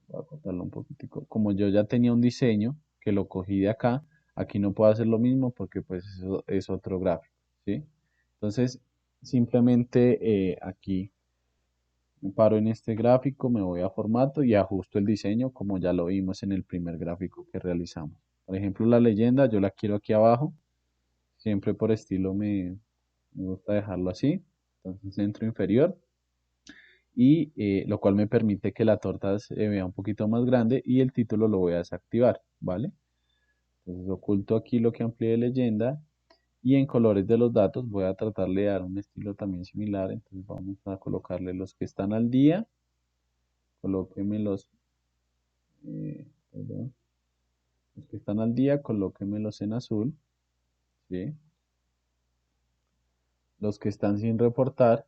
Voy a cortarlo un poquitico. Como yo ya tenía un diseño, que lo cogí de acá, aquí no puedo hacer lo mismo porque pues eso es otro gráfico, ¿sí? Entonces, simplemente aquí me paro en este gráfico, me voy a formato y ajusto el diseño como ya lo vimos en el primer gráfico que realizamos. Por ejemplo, la leyenda yo la quiero aquí abajo, siempre por estilo me gusta dejarlo así. Entonces centro inferior y lo cual me permite que la torta se vea un poquito más grande y el título lo voy a desactivar, ¿vale? Entonces oculto aquí lo que amplíe leyenda Y en colores de los datos voy a tratarle de dar un estilo también similar. Entonces vamos a colocarle los que están al día. Colóquemelos, perdón, los que están al día, colóquemelos en azul, ¿sí? Los que están sin reportar,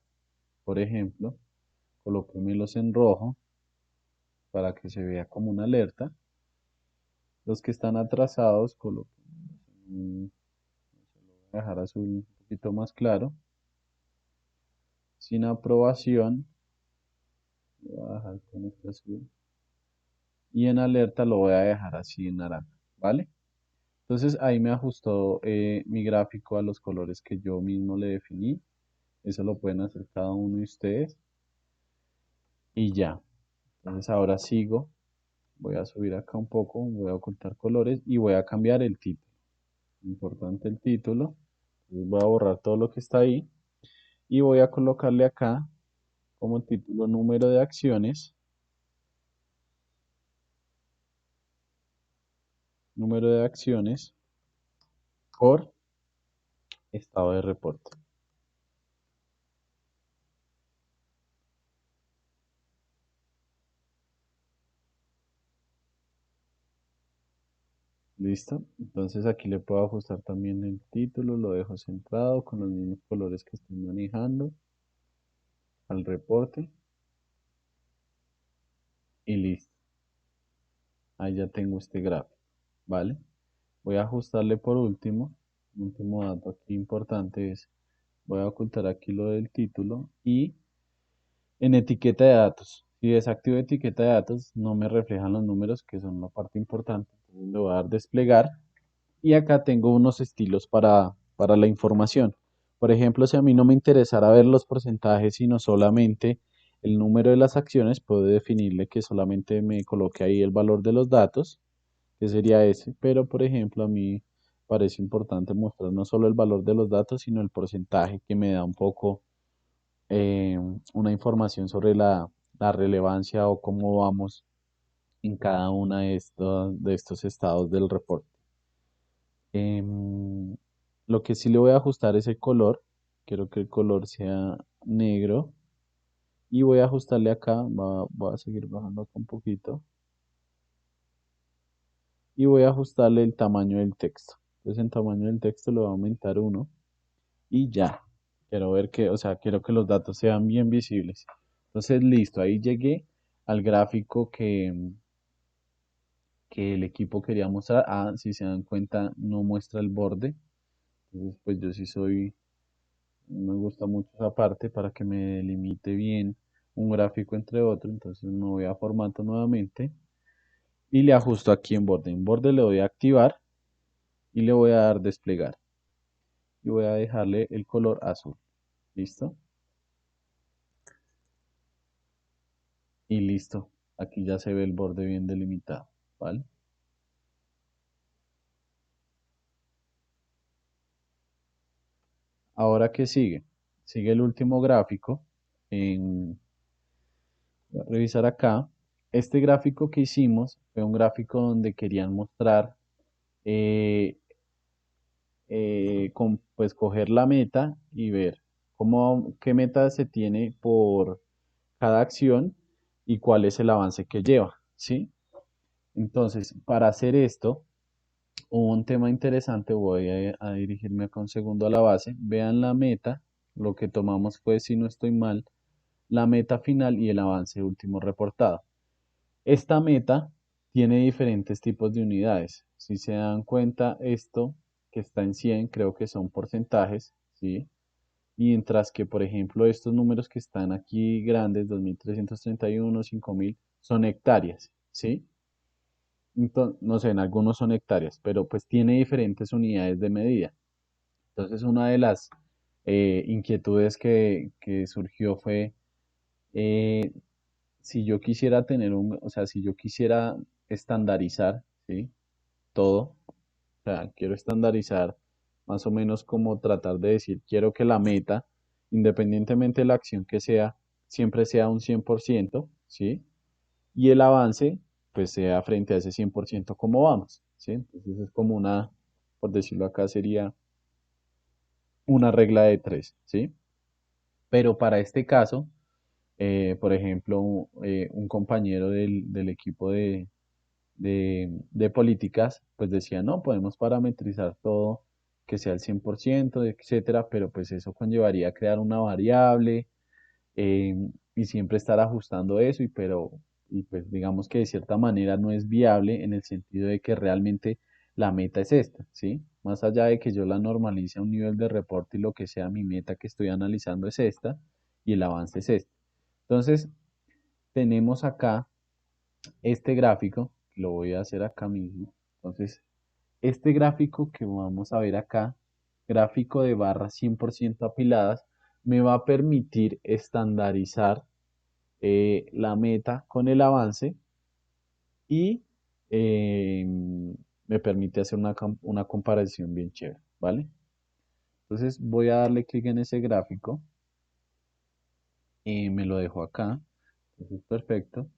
por ejemplo, colóquemelos en rojo para que se vea como una alerta. Los que están atrasados, colóquemelos se lo voy a dejar azul un poquito más claro. Sin aprobación, lo voy a dejar con este azul. Y en alerta lo voy a dejar así en naranja, ¿vale? Entonces ahí me ajustó mi gráfico a los colores que yo mismo le definí. Eso lo pueden hacer cada uno de ustedes. Y ya. Entonces ahora sigo. Voy a subir acá un poco. Voy a ocultar colores y voy a cambiar el título. Importante el título. Entonces voy a borrar todo lo que está ahí. Y voy a colocarle acá como título número de acciones. Número de acciones por estado de reporte. ¿Listo? Entonces aquí le puedo ajustar también el título, lo dejo centrado con los mismos colores que estoy manejando al reporte y listo. Ahí ya tengo este gráfico, ¿vale? Voy a ajustarle por último, último dato aquí importante es, voy a ocultar aquí lo del título y en etiqueta de datos. Si desactivo etiqueta de datos, no me reflejan los números, que son una parte importante. Entonces le voy a dar desplegar. Y acá tengo unos estilos para la información. Por ejemplo, si a mí no me interesara ver los porcentajes, sino solamente el número de las acciones, puedo definirle que solamente me coloque ahí el valor de los datos, que sería ese. Pero, por ejemplo, a mí parece importante mostrar no solo el valor de los datos, sino el porcentaje que me da un poco una información sobre la relevancia o cómo vamos en cada una de estos estados del reporte. Em, lo que sí le voy a ajustar es el color. Quiero que el color sea negro. Y voy a ajustarle acá. Voy a seguir bajando acá un poquito. Y voy a ajustarle el tamaño del texto. Entonces en tamaño del texto lo voy a aumentar uno. Y ya. Quiero ver que, o sea, quiero que los datos sean bien visibles. Entonces listo. Ahí llegué al gráfico que el equipo quería mostrar. Ah, si se dan cuenta, no muestra el borde. Entonces, pues yo sí soy. Me gusta mucho esa parte para que me delimite bien un gráfico entre otro. Entonces me voy a formato nuevamente y le ajusto aquí en borde. En borde le voy a activar y le voy a dar desplegar. Y voy a dejarle el color azul. ¿Listo? Y listo. Aquí ya se ve el borde bien delimitado. ¿Vale? Ahora, ¿qué sigue? Sigue el último gráfico. Voy a revisar acá. Este gráfico que hicimos fue un gráfico donde querían mostrar eh, pues coger la meta y ver qué meta se tiene por cada acción y cuál es el avance que lleva, ¿sí? Entonces, para hacer esto, hubo un tema interesante, voy a dirigirme acá un segundo a la base. Vean la meta, lo que tomamos fue, si no estoy mal, la meta final y el avance último reportado. Esta meta tiene diferentes tipos de unidades. Si se dan cuenta, esto que está en 100 creo que son porcentajes, ¿sí? Mientras que, por ejemplo, estos números que están aquí grandes, 2331, 5000, son hectáreas, ¿sí? Entonces, no sé, en algunos son hectáreas, pero pues tiene diferentes unidades de medida. Entonces, una de las inquietudes que surgió fue, eh, si yo quisiera o sea, si yo quisiera estandarizar, ¿sí? Todo, o sea, quiero estandarizar más o menos como tratar de decir, quiero que la meta, independientemente de la acción que sea, siempre sea un 100%, ¿sí? Y el avance, pues sea frente a ese 100% como vamos, ¿sí? Entonces es como una, por decirlo acá, sería una regla de tres, ¿sí? Pero para este caso, por ejemplo, un compañero del equipo de políticas, pues decía, no, podemos parametrizar todo, que sea el 100%, etcétera, pero pues eso conllevaría crear una variable eh, y siempre estar ajustando eso, y pues digamos que de cierta manera no es viable en el sentido de que realmente la meta es esta, ¿sí? Más allá de que yo la normalice a un nivel de reporte y lo que sea, mi meta que estoy analizando es esta y el avance es este. Entonces, tenemos acá este gráfico, lo voy a hacer acá mismo. Entonces, este gráfico que vamos a ver acá, gráfico de barras 100% apiladas, me va a permitir estandarizar la meta con el avance y eh, me permite hacer una comparación bien chévere, ¿vale? Entonces voy a darle clic en ese gráfico y me lo dejo acá. Entonces, perfecto.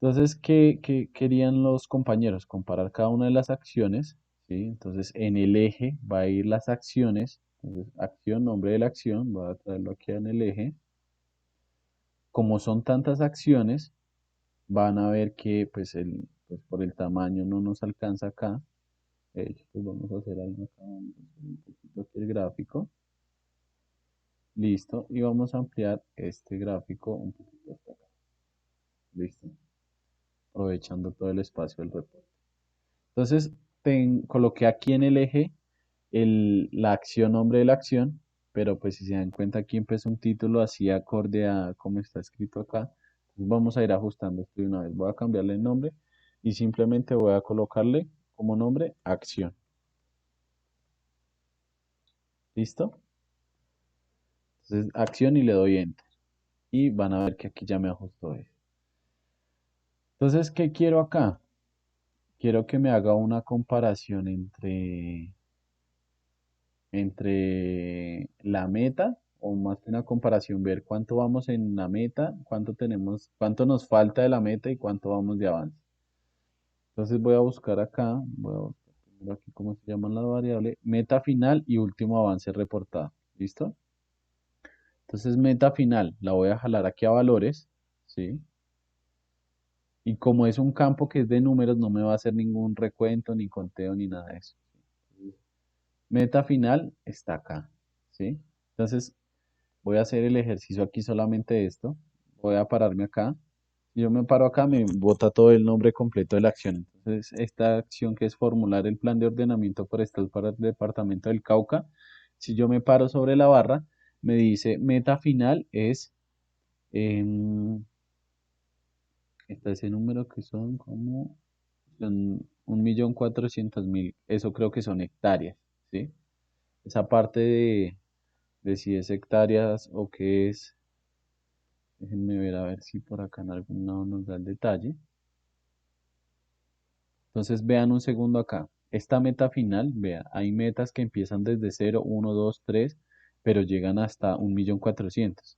Entonces, ¿qué querían los compañeros? Comparar cada una de las acciones, ¿sí? Entonces, en el eje va a ir las acciones. Entonces, acción, nombre de la acción, voy a traerlo aquí en el eje. Como son tantas acciones, van a ver que pues por el tamaño no nos alcanza acá. De hecho, pues vamos a hacer algo acá, vamos a hacer un poquito aquí el gráfico. Listo. Y vamos a ampliar este gráfico un poquito hasta acá. Listo. Aprovechando todo el espacio del reporte. Entonces, coloqué aquí en el eje la acción, nombre de la acción, pero pues si se dan cuenta aquí empezó un título así acorde a como está escrito acá. Entonces vamos a ir ajustando esto de una vez. Voy a cambiarle el nombre y simplemente voy a colocarle como nombre acción. ¿Listo? Entonces acción y le doy enter. Y van a ver que aquí ya me ajustó eso. Entonces, ¿qué quiero acá? Quiero que me haga una comparación entre la meta, o más que una comparación, ver cuánto vamos en la meta, cuánto tenemos, cuánto nos falta de la meta y cuánto vamos de avance. Entonces voy a buscar acá, voy a buscar primero aquí cómo se llama la variable, meta final y último avance reportado. ¿Listo? Entonces meta final, la voy a jalar aquí a valores, ¿sí? Y como es un campo que es de números, no me va a hacer ningún recuento, ni conteo, ni nada de eso. Meta final está acá, ¿sí? Entonces voy a hacer el ejercicio aquí solamente de esto. Voy a pararme acá. Si yo me paro acá, me bota todo el nombre completo de la acción. Entonces, esta acción que es formular el plan de ordenamiento forestal para el departamento del Cauca, si yo me paro sobre la barra, me dice meta final es, em, está ese número que son como, son 1.400.000, eso creo que son hectáreas, ¿sí? Esa parte de si es hectáreas o qué es. Déjenme ver a ver si por acá en algún lado nos da el detalle. Entonces vean un segundo acá. Esta meta final, vea, hay metas que empiezan desde 0, 1, 2, 3, pero llegan hasta 1.400.000.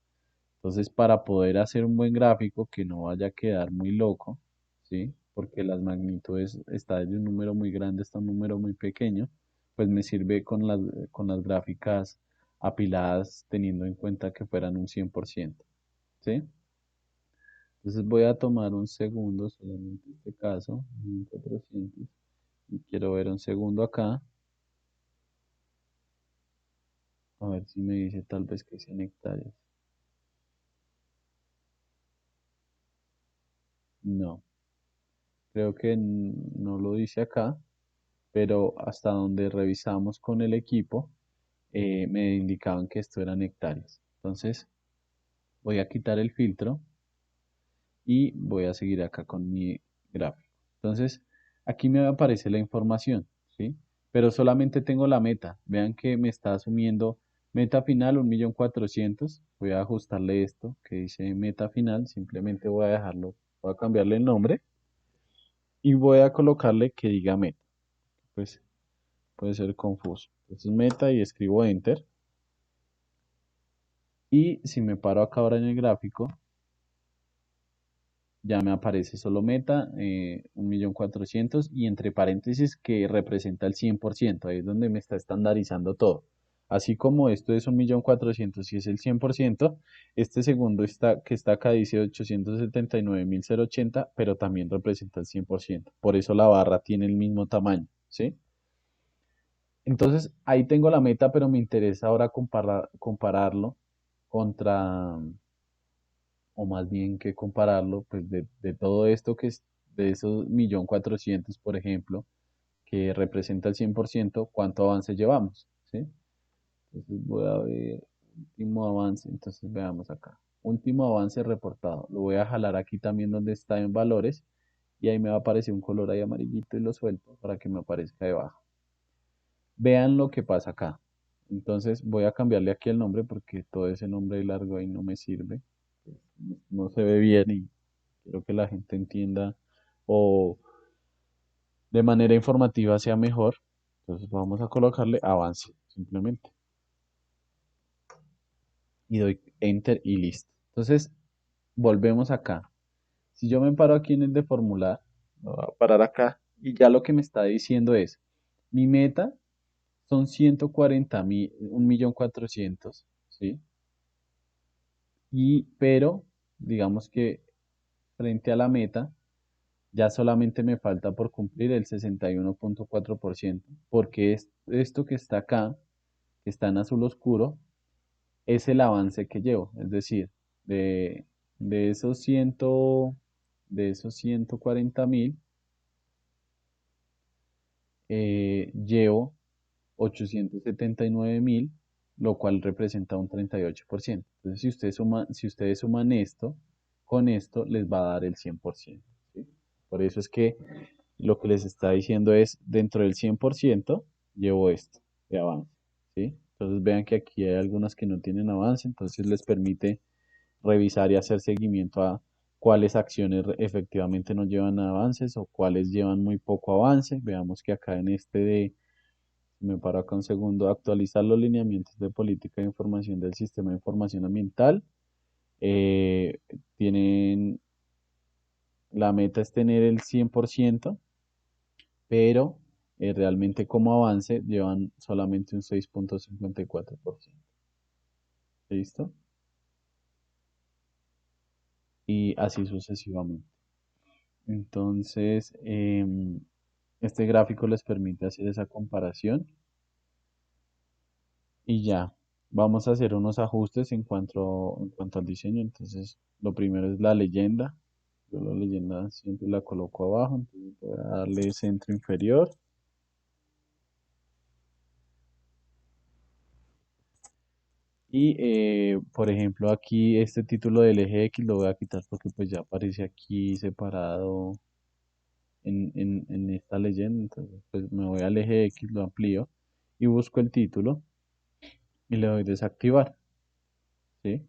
Entonces, para poder hacer un buen gráfico que no vaya a quedar muy loco, ¿sí? Porque las magnitudes está desde un número muy grande hasta un número muy pequeño, pues me sirve con las gráficas apiladas teniendo en cuenta que fueran un 100%, ¿sí? Entonces voy a tomar un segundo, solamente en este caso, 1400, y quiero ver un segundo acá, a ver si me dice tal vez que 100 hectáreas. No, creo que no lo dice acá, pero hasta donde revisamos con el equipo, me indicaban que esto eran hectáreas. Entonces voy a quitar el filtro y voy a seguir acá con mi gráfico. Entonces, aquí me aparece la información, ¿sí? Pero solamente tengo la meta. Vean que me está asumiendo meta final 1.400.000. Voy a ajustarle esto que dice meta final. Simplemente voy a dejarlo, voy a cambiarle el nombre y voy a colocarle que diga meta. Pues puede ser confuso. Entonces meta y escribo enter. Y si me paro acá ahora en el gráfico, ya me aparece solo meta, 1.400.000 y entre paréntesis que representa el 100%, ahí es donde me está estandarizando todo. Así como esto es 1.400.000 y es el 100%, este segundo que está acá dice 879.080, pero también representa el 100%. Por eso la barra tiene el mismo tamaño, ¿sí? Entonces, ahí tengo la meta, pero me interesa ahora compararlo contra, o más bien que compararlo, pues de todo esto que es, de esos 1.400.000, por ejemplo, que representa el 100%, ¿cuánto avance llevamos? ¿Sí? Entonces voy a ver último avance, entonces veamos acá. Último avance reportado. Lo voy a jalar aquí también donde está en valores y ahí me va a aparecer un color ahí amarillito y lo suelto para que me aparezca debajo. Vean lo que pasa acá. Entonces voy a cambiarle aquí el nombre porque todo ese nombre largo ahí no me sirve. Pues, no se ve bien y quiero que la gente entienda o de manera informativa sea mejor. Entonces vamos a colocarle avance simplemente y doy enter y listo. Entonces volvemos acá. Si yo me paro aquí en el de formular, me voy a parar acá y ya lo que me está diciendo es, mi meta son 140.000, 1.400.000, ¿sí? Pero, digamos que frente a la meta, ya solamente me falta por cumplir el 61.4%, porque esto que está acá, que está en azul oscuro, es el avance que llevo. Es decir, de, de esos 100, de esos 140.000, llevo 879.000, lo cual representa un 38%. Entonces, si ustedes suman esto, con esto les va a dar el 100%, ¿sí? Por eso es que lo que les está diciendo es, dentro del 100% llevo esto de avance, ¿sí? Entonces vean que aquí hay algunas que no tienen avance, entonces les permite revisar y hacer seguimiento a cuáles acciones efectivamente no llevan avances o cuáles llevan muy poco avance. Veamos que acá en este de me paro acá un segundo. Actualizar los lineamientos de política de información del sistema de información ambiental. Eh, tienen, la meta es tener el 100%, pero realmente como avance llevan solamente un 6.54%. ¿Listo? Y así sucesivamente. Entonces, este gráfico les permite hacer esa comparación y ya. Vamos a hacer unos ajustes en cuanto al diseño. Entonces, lo primero es la leyenda. Yo la leyenda siempre la coloco abajo. Entonces, voy a darle centro inferior. Y, por ejemplo, aquí este título del eje X lo voy a quitar porque pues ya aparece aquí separado en esta leyenda. Entonces, pues me voy al eje X, lo amplío y busco el título y le doy desactivar. ¿Sí?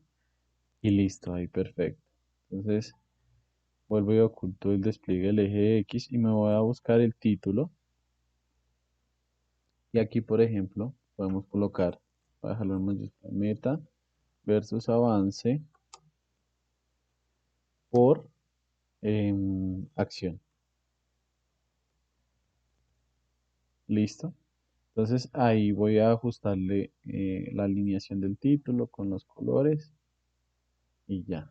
Y listo, ahí perfecto. Entonces, vuelvo y oculto el despliegue del eje X y me voy a buscar el título. Y aquí, por ejemplo, podemos colocar, voy a dejarlo en mayúscula, meta versus avance por acción. Listo. Entonces ahí voy a ajustarle la alineación del título con los colores y ya.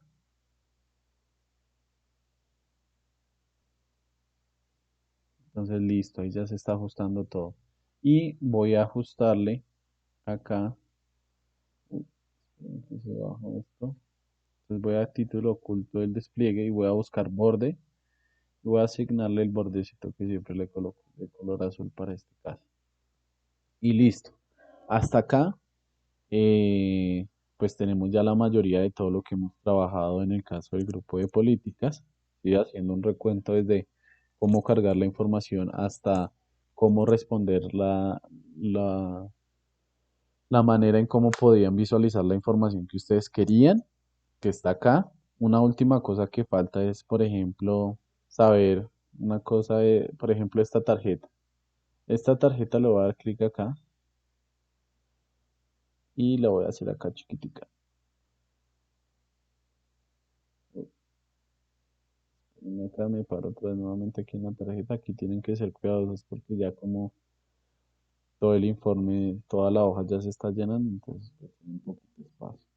Entonces listo, ahí ya se está ajustando todo. Y voy a ajustarle acá. Que se baja esto. Entonces voy a título oculto del despliegue y voy a buscar borde. Y voy a asignarle el bordecito que siempre le coloco de color azul para este caso. Y listo. Hasta acá, pues tenemos ya la mayoría de todo lo que hemos trabajado en el caso del grupo de políticas, ¿sí? Haciendo un recuento desde cómo cargar la información hasta cómo responder la manera en cómo podían visualizar la información que ustedes querían, que está acá. Una última cosa que falta es, por ejemplo, saber una cosa de, por ejemplo, esta tarjeta. Esta tarjeta le voy a dar clic acá y la voy a hacer acá chiquitica. Acá me paro otra vez nuevamente aquí en la tarjeta. Aquí tienen que ser cuidadosos porque ya como todo el informe, toda la hoja ya se está llenando, entonces pues, tiene un poquito de espacio.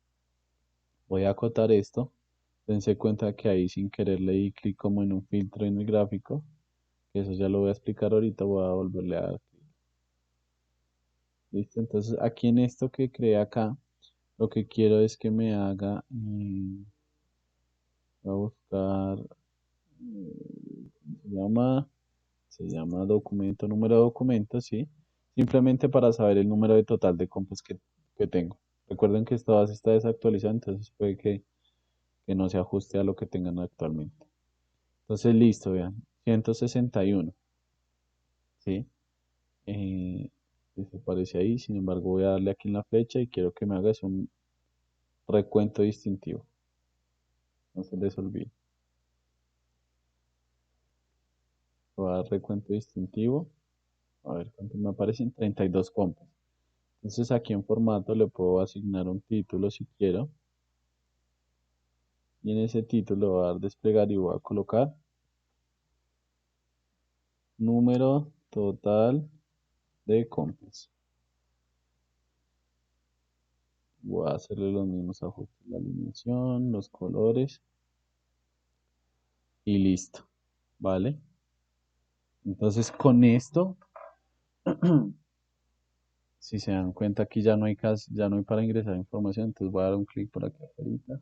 Voy a acotar esto. Dense cuenta que ahí sin querer le di clic como en un filtro en el gráfico, que eso ya lo voy a explicar ahorita, voy a volverle a dar clic. ¿Listo? Entonces aquí en esto que creé acá, lo que quiero es que me haga, voy a buscar, ¿cómo se llama? Se llama documento, número de documento, ¿sí? Simplemente para saber el número de total de compras que tengo. Recuerden que esta base está desactualizada, entonces puede que no se ajuste a lo que tengan actualmente. Entonces, listo, vean, 161, ¿sí? Eso aparece ahí, sin embargo voy a darle aquí en la flecha y quiero que me hagas un recuento distintivo. No se les olvide. Voy a dar recuento distintivo. A ver cuánto me aparecen. 32 compras. Entonces aquí en formato le puedo asignar un título si quiero. Y en ese título voy a dar desplegar y voy a colocar número total de compras. Voy a hacerle los mismos ajustes, la alineación, los colores y listo. ¿Vale? Entonces con esto, si se dan cuenta aquí ya no hay ya no hay para ingresar información, entonces voy a dar un clic por aquí afuera.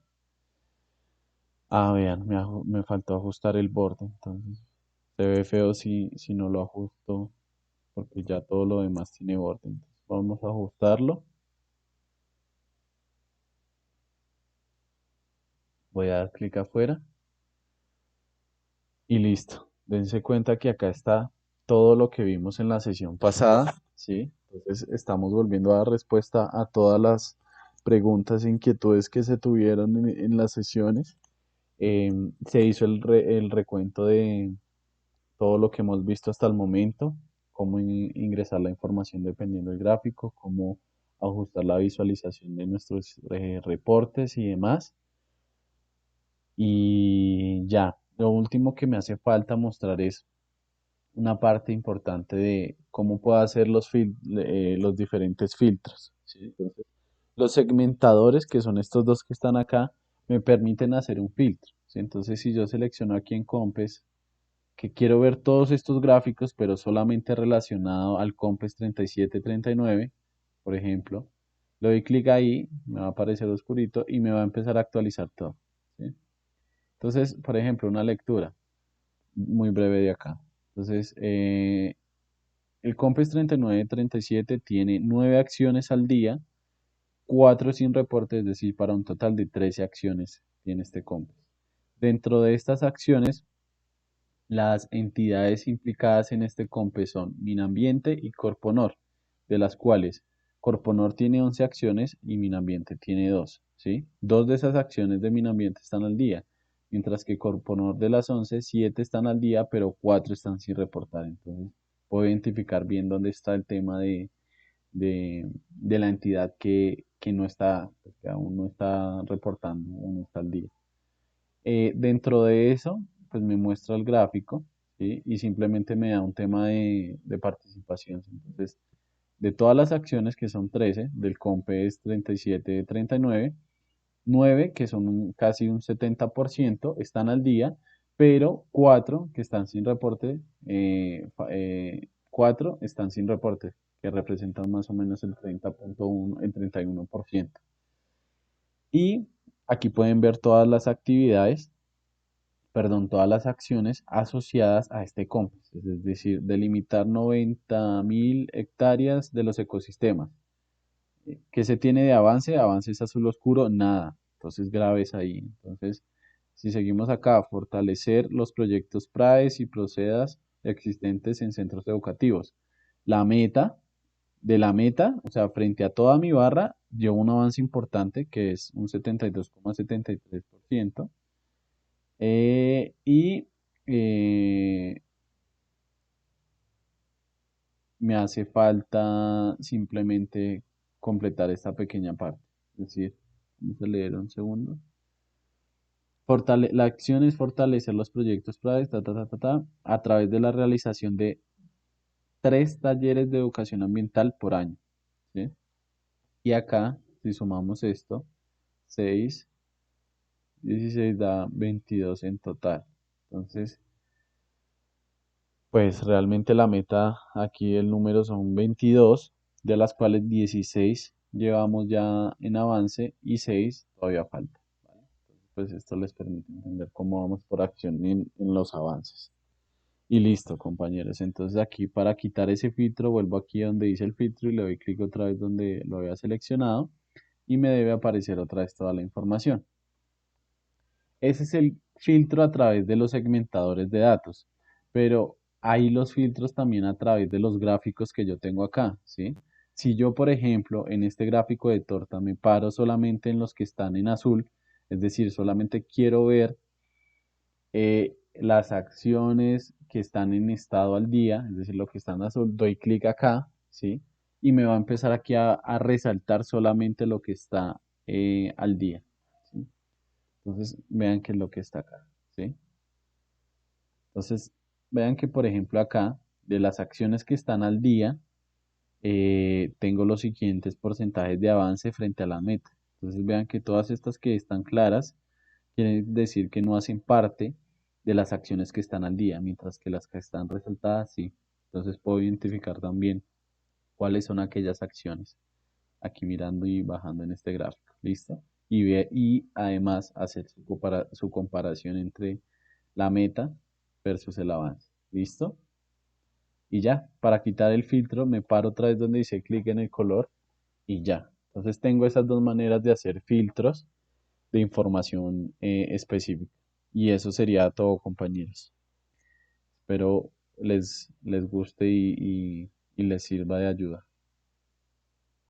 Ah, vean, me faltó ajustar el borde, entonces se ve feo si no lo ajusto, porque ya todo lo demás tiene borde. Entonces vamos a ajustarlo. Voy a dar clic afuera y listo. Dense cuenta que acá está todo lo que vimos en la sesión pasada, ¿sí? Entonces estamos volviendo a dar respuesta a todas las preguntas e inquietudes que se tuvieron en las sesiones. Se hizo el recuento de todo lo que hemos visto hasta el momento, cómo ingresar la información dependiendo del gráfico, cómo ajustar la visualización de nuestros reportes y demás. Y ya, lo último que me hace falta mostrar es una parte importante de cómo puedo hacer los diferentes filtros, ¿sí? Entonces, los segmentadores, que son estos dos que están acá, me permiten hacer un filtro, ¿sí? Entonces, si yo selecciono aquí en Compes que quiero ver todos estos gráficos, pero solamente relacionado al COMPES 3739, por ejemplo, le doy clic ahí, me va a aparecer oscurito y me va a empezar a actualizar todo, ¿sí? Entonces, por ejemplo, una lectura muy breve de acá. Entonces, el COMPES 3937 tiene 9 acciones al día, 4 sin reporte, es decir, para un total de 13 acciones tiene este COMPES. Dentro de estas acciones, las entidades implicadas en este COMPE son Minambiente y Corponor, de las cuales Corponor tiene 11 acciones y Minambiente tiene 2, ¿sí? Dos de esas acciones de Minambiente están al día, mientras que Corponor de las 11, 7 están al día, pero 4 están sin reportar. Entonces, puedo identificar bien dónde está el tema de la entidad que no está, pues, que aún no está reportando, o no está al día. Dentro de eso, pues me muestra el gráfico, ¿sí? Y simplemente me da un tema de participación. Entonces, de todas las acciones que son 13, del COMPES 3739, 9, que son casi un 70%, están al día, pero 4 que están sin reporte, 4 están sin reporte, que representan más o menos el 30.1, el 31%. Y aquí pueden ver todas las actividades, perdón, todas las acciones asociadas a este COMPES, es decir, delimitar 90.000 hectáreas de los ecosistemas. ¿Qué se tiene de avance? Avance es azul oscuro, nada. Entonces, graves ahí. Entonces, si seguimos acá, fortalecer los proyectos PRAES y procedas existentes en centros educativos. La meta, de la meta, o sea, frente a toda mi barra, llevo un avance importante que es un 72,73%. Y me hace falta simplemente completar esta pequeña parte. Es decir, vamos a leer un segundo. La acción es fortalecer los proyectos PRADES, a través de la realización de 3 talleres de educación ambiental por año, ¿sí? Y acá, si sumamos esto, 6 16 da 22 en total. Entonces, pues realmente la meta aquí el número son 22, de las cuales 16 llevamos ya en avance y 6 todavía falta. ¿Vale? Entonces, pues esto les permite entender cómo vamos por acción en los avances. Y listo, compañeros. Entonces aquí para quitar ese filtro, vuelvo aquí donde dice el filtro y le doy clic otra vez donde lo había seleccionado y me debe aparecer otra vez toda la información. Ese es el filtro a través de los segmentadores de datos, pero hay los filtros también a través de los gráficos que yo tengo acá, ¿sí? Si yo, por ejemplo, en este gráfico de torta me paro solamente en los que están en azul, es decir, solamente quiero ver las acciones que están en estado al día, es decir, lo que está en azul, doy clic acá, ¿sí? Y me va a empezar aquí a resaltar solamente lo que está al día, ¿sí? Entonces, vean qué es lo que está acá, ¿sí? Entonces, vean que, por ejemplo, acá, de las acciones que están al día, tengo los siguientes porcentajes de avance frente a la meta. Entonces, vean que todas estas que están claras, quiere decir que no hacen parte de las acciones que están al día, mientras que las que están resaltadas sí. Entonces, puedo identificar también cuáles son aquellas acciones. Aquí mirando y bajando en este gráfico. ¿Listo? Y además hacer su comparación entre la meta versus el avance. ¿Listo? Y ya, para quitar el filtro me paro otra vez donde dice clic en el color y ya. Entonces tengo esas dos maneras de hacer filtros de información específica. Y eso sería todo, compañeros. Espero les guste y les sirva de ayuda.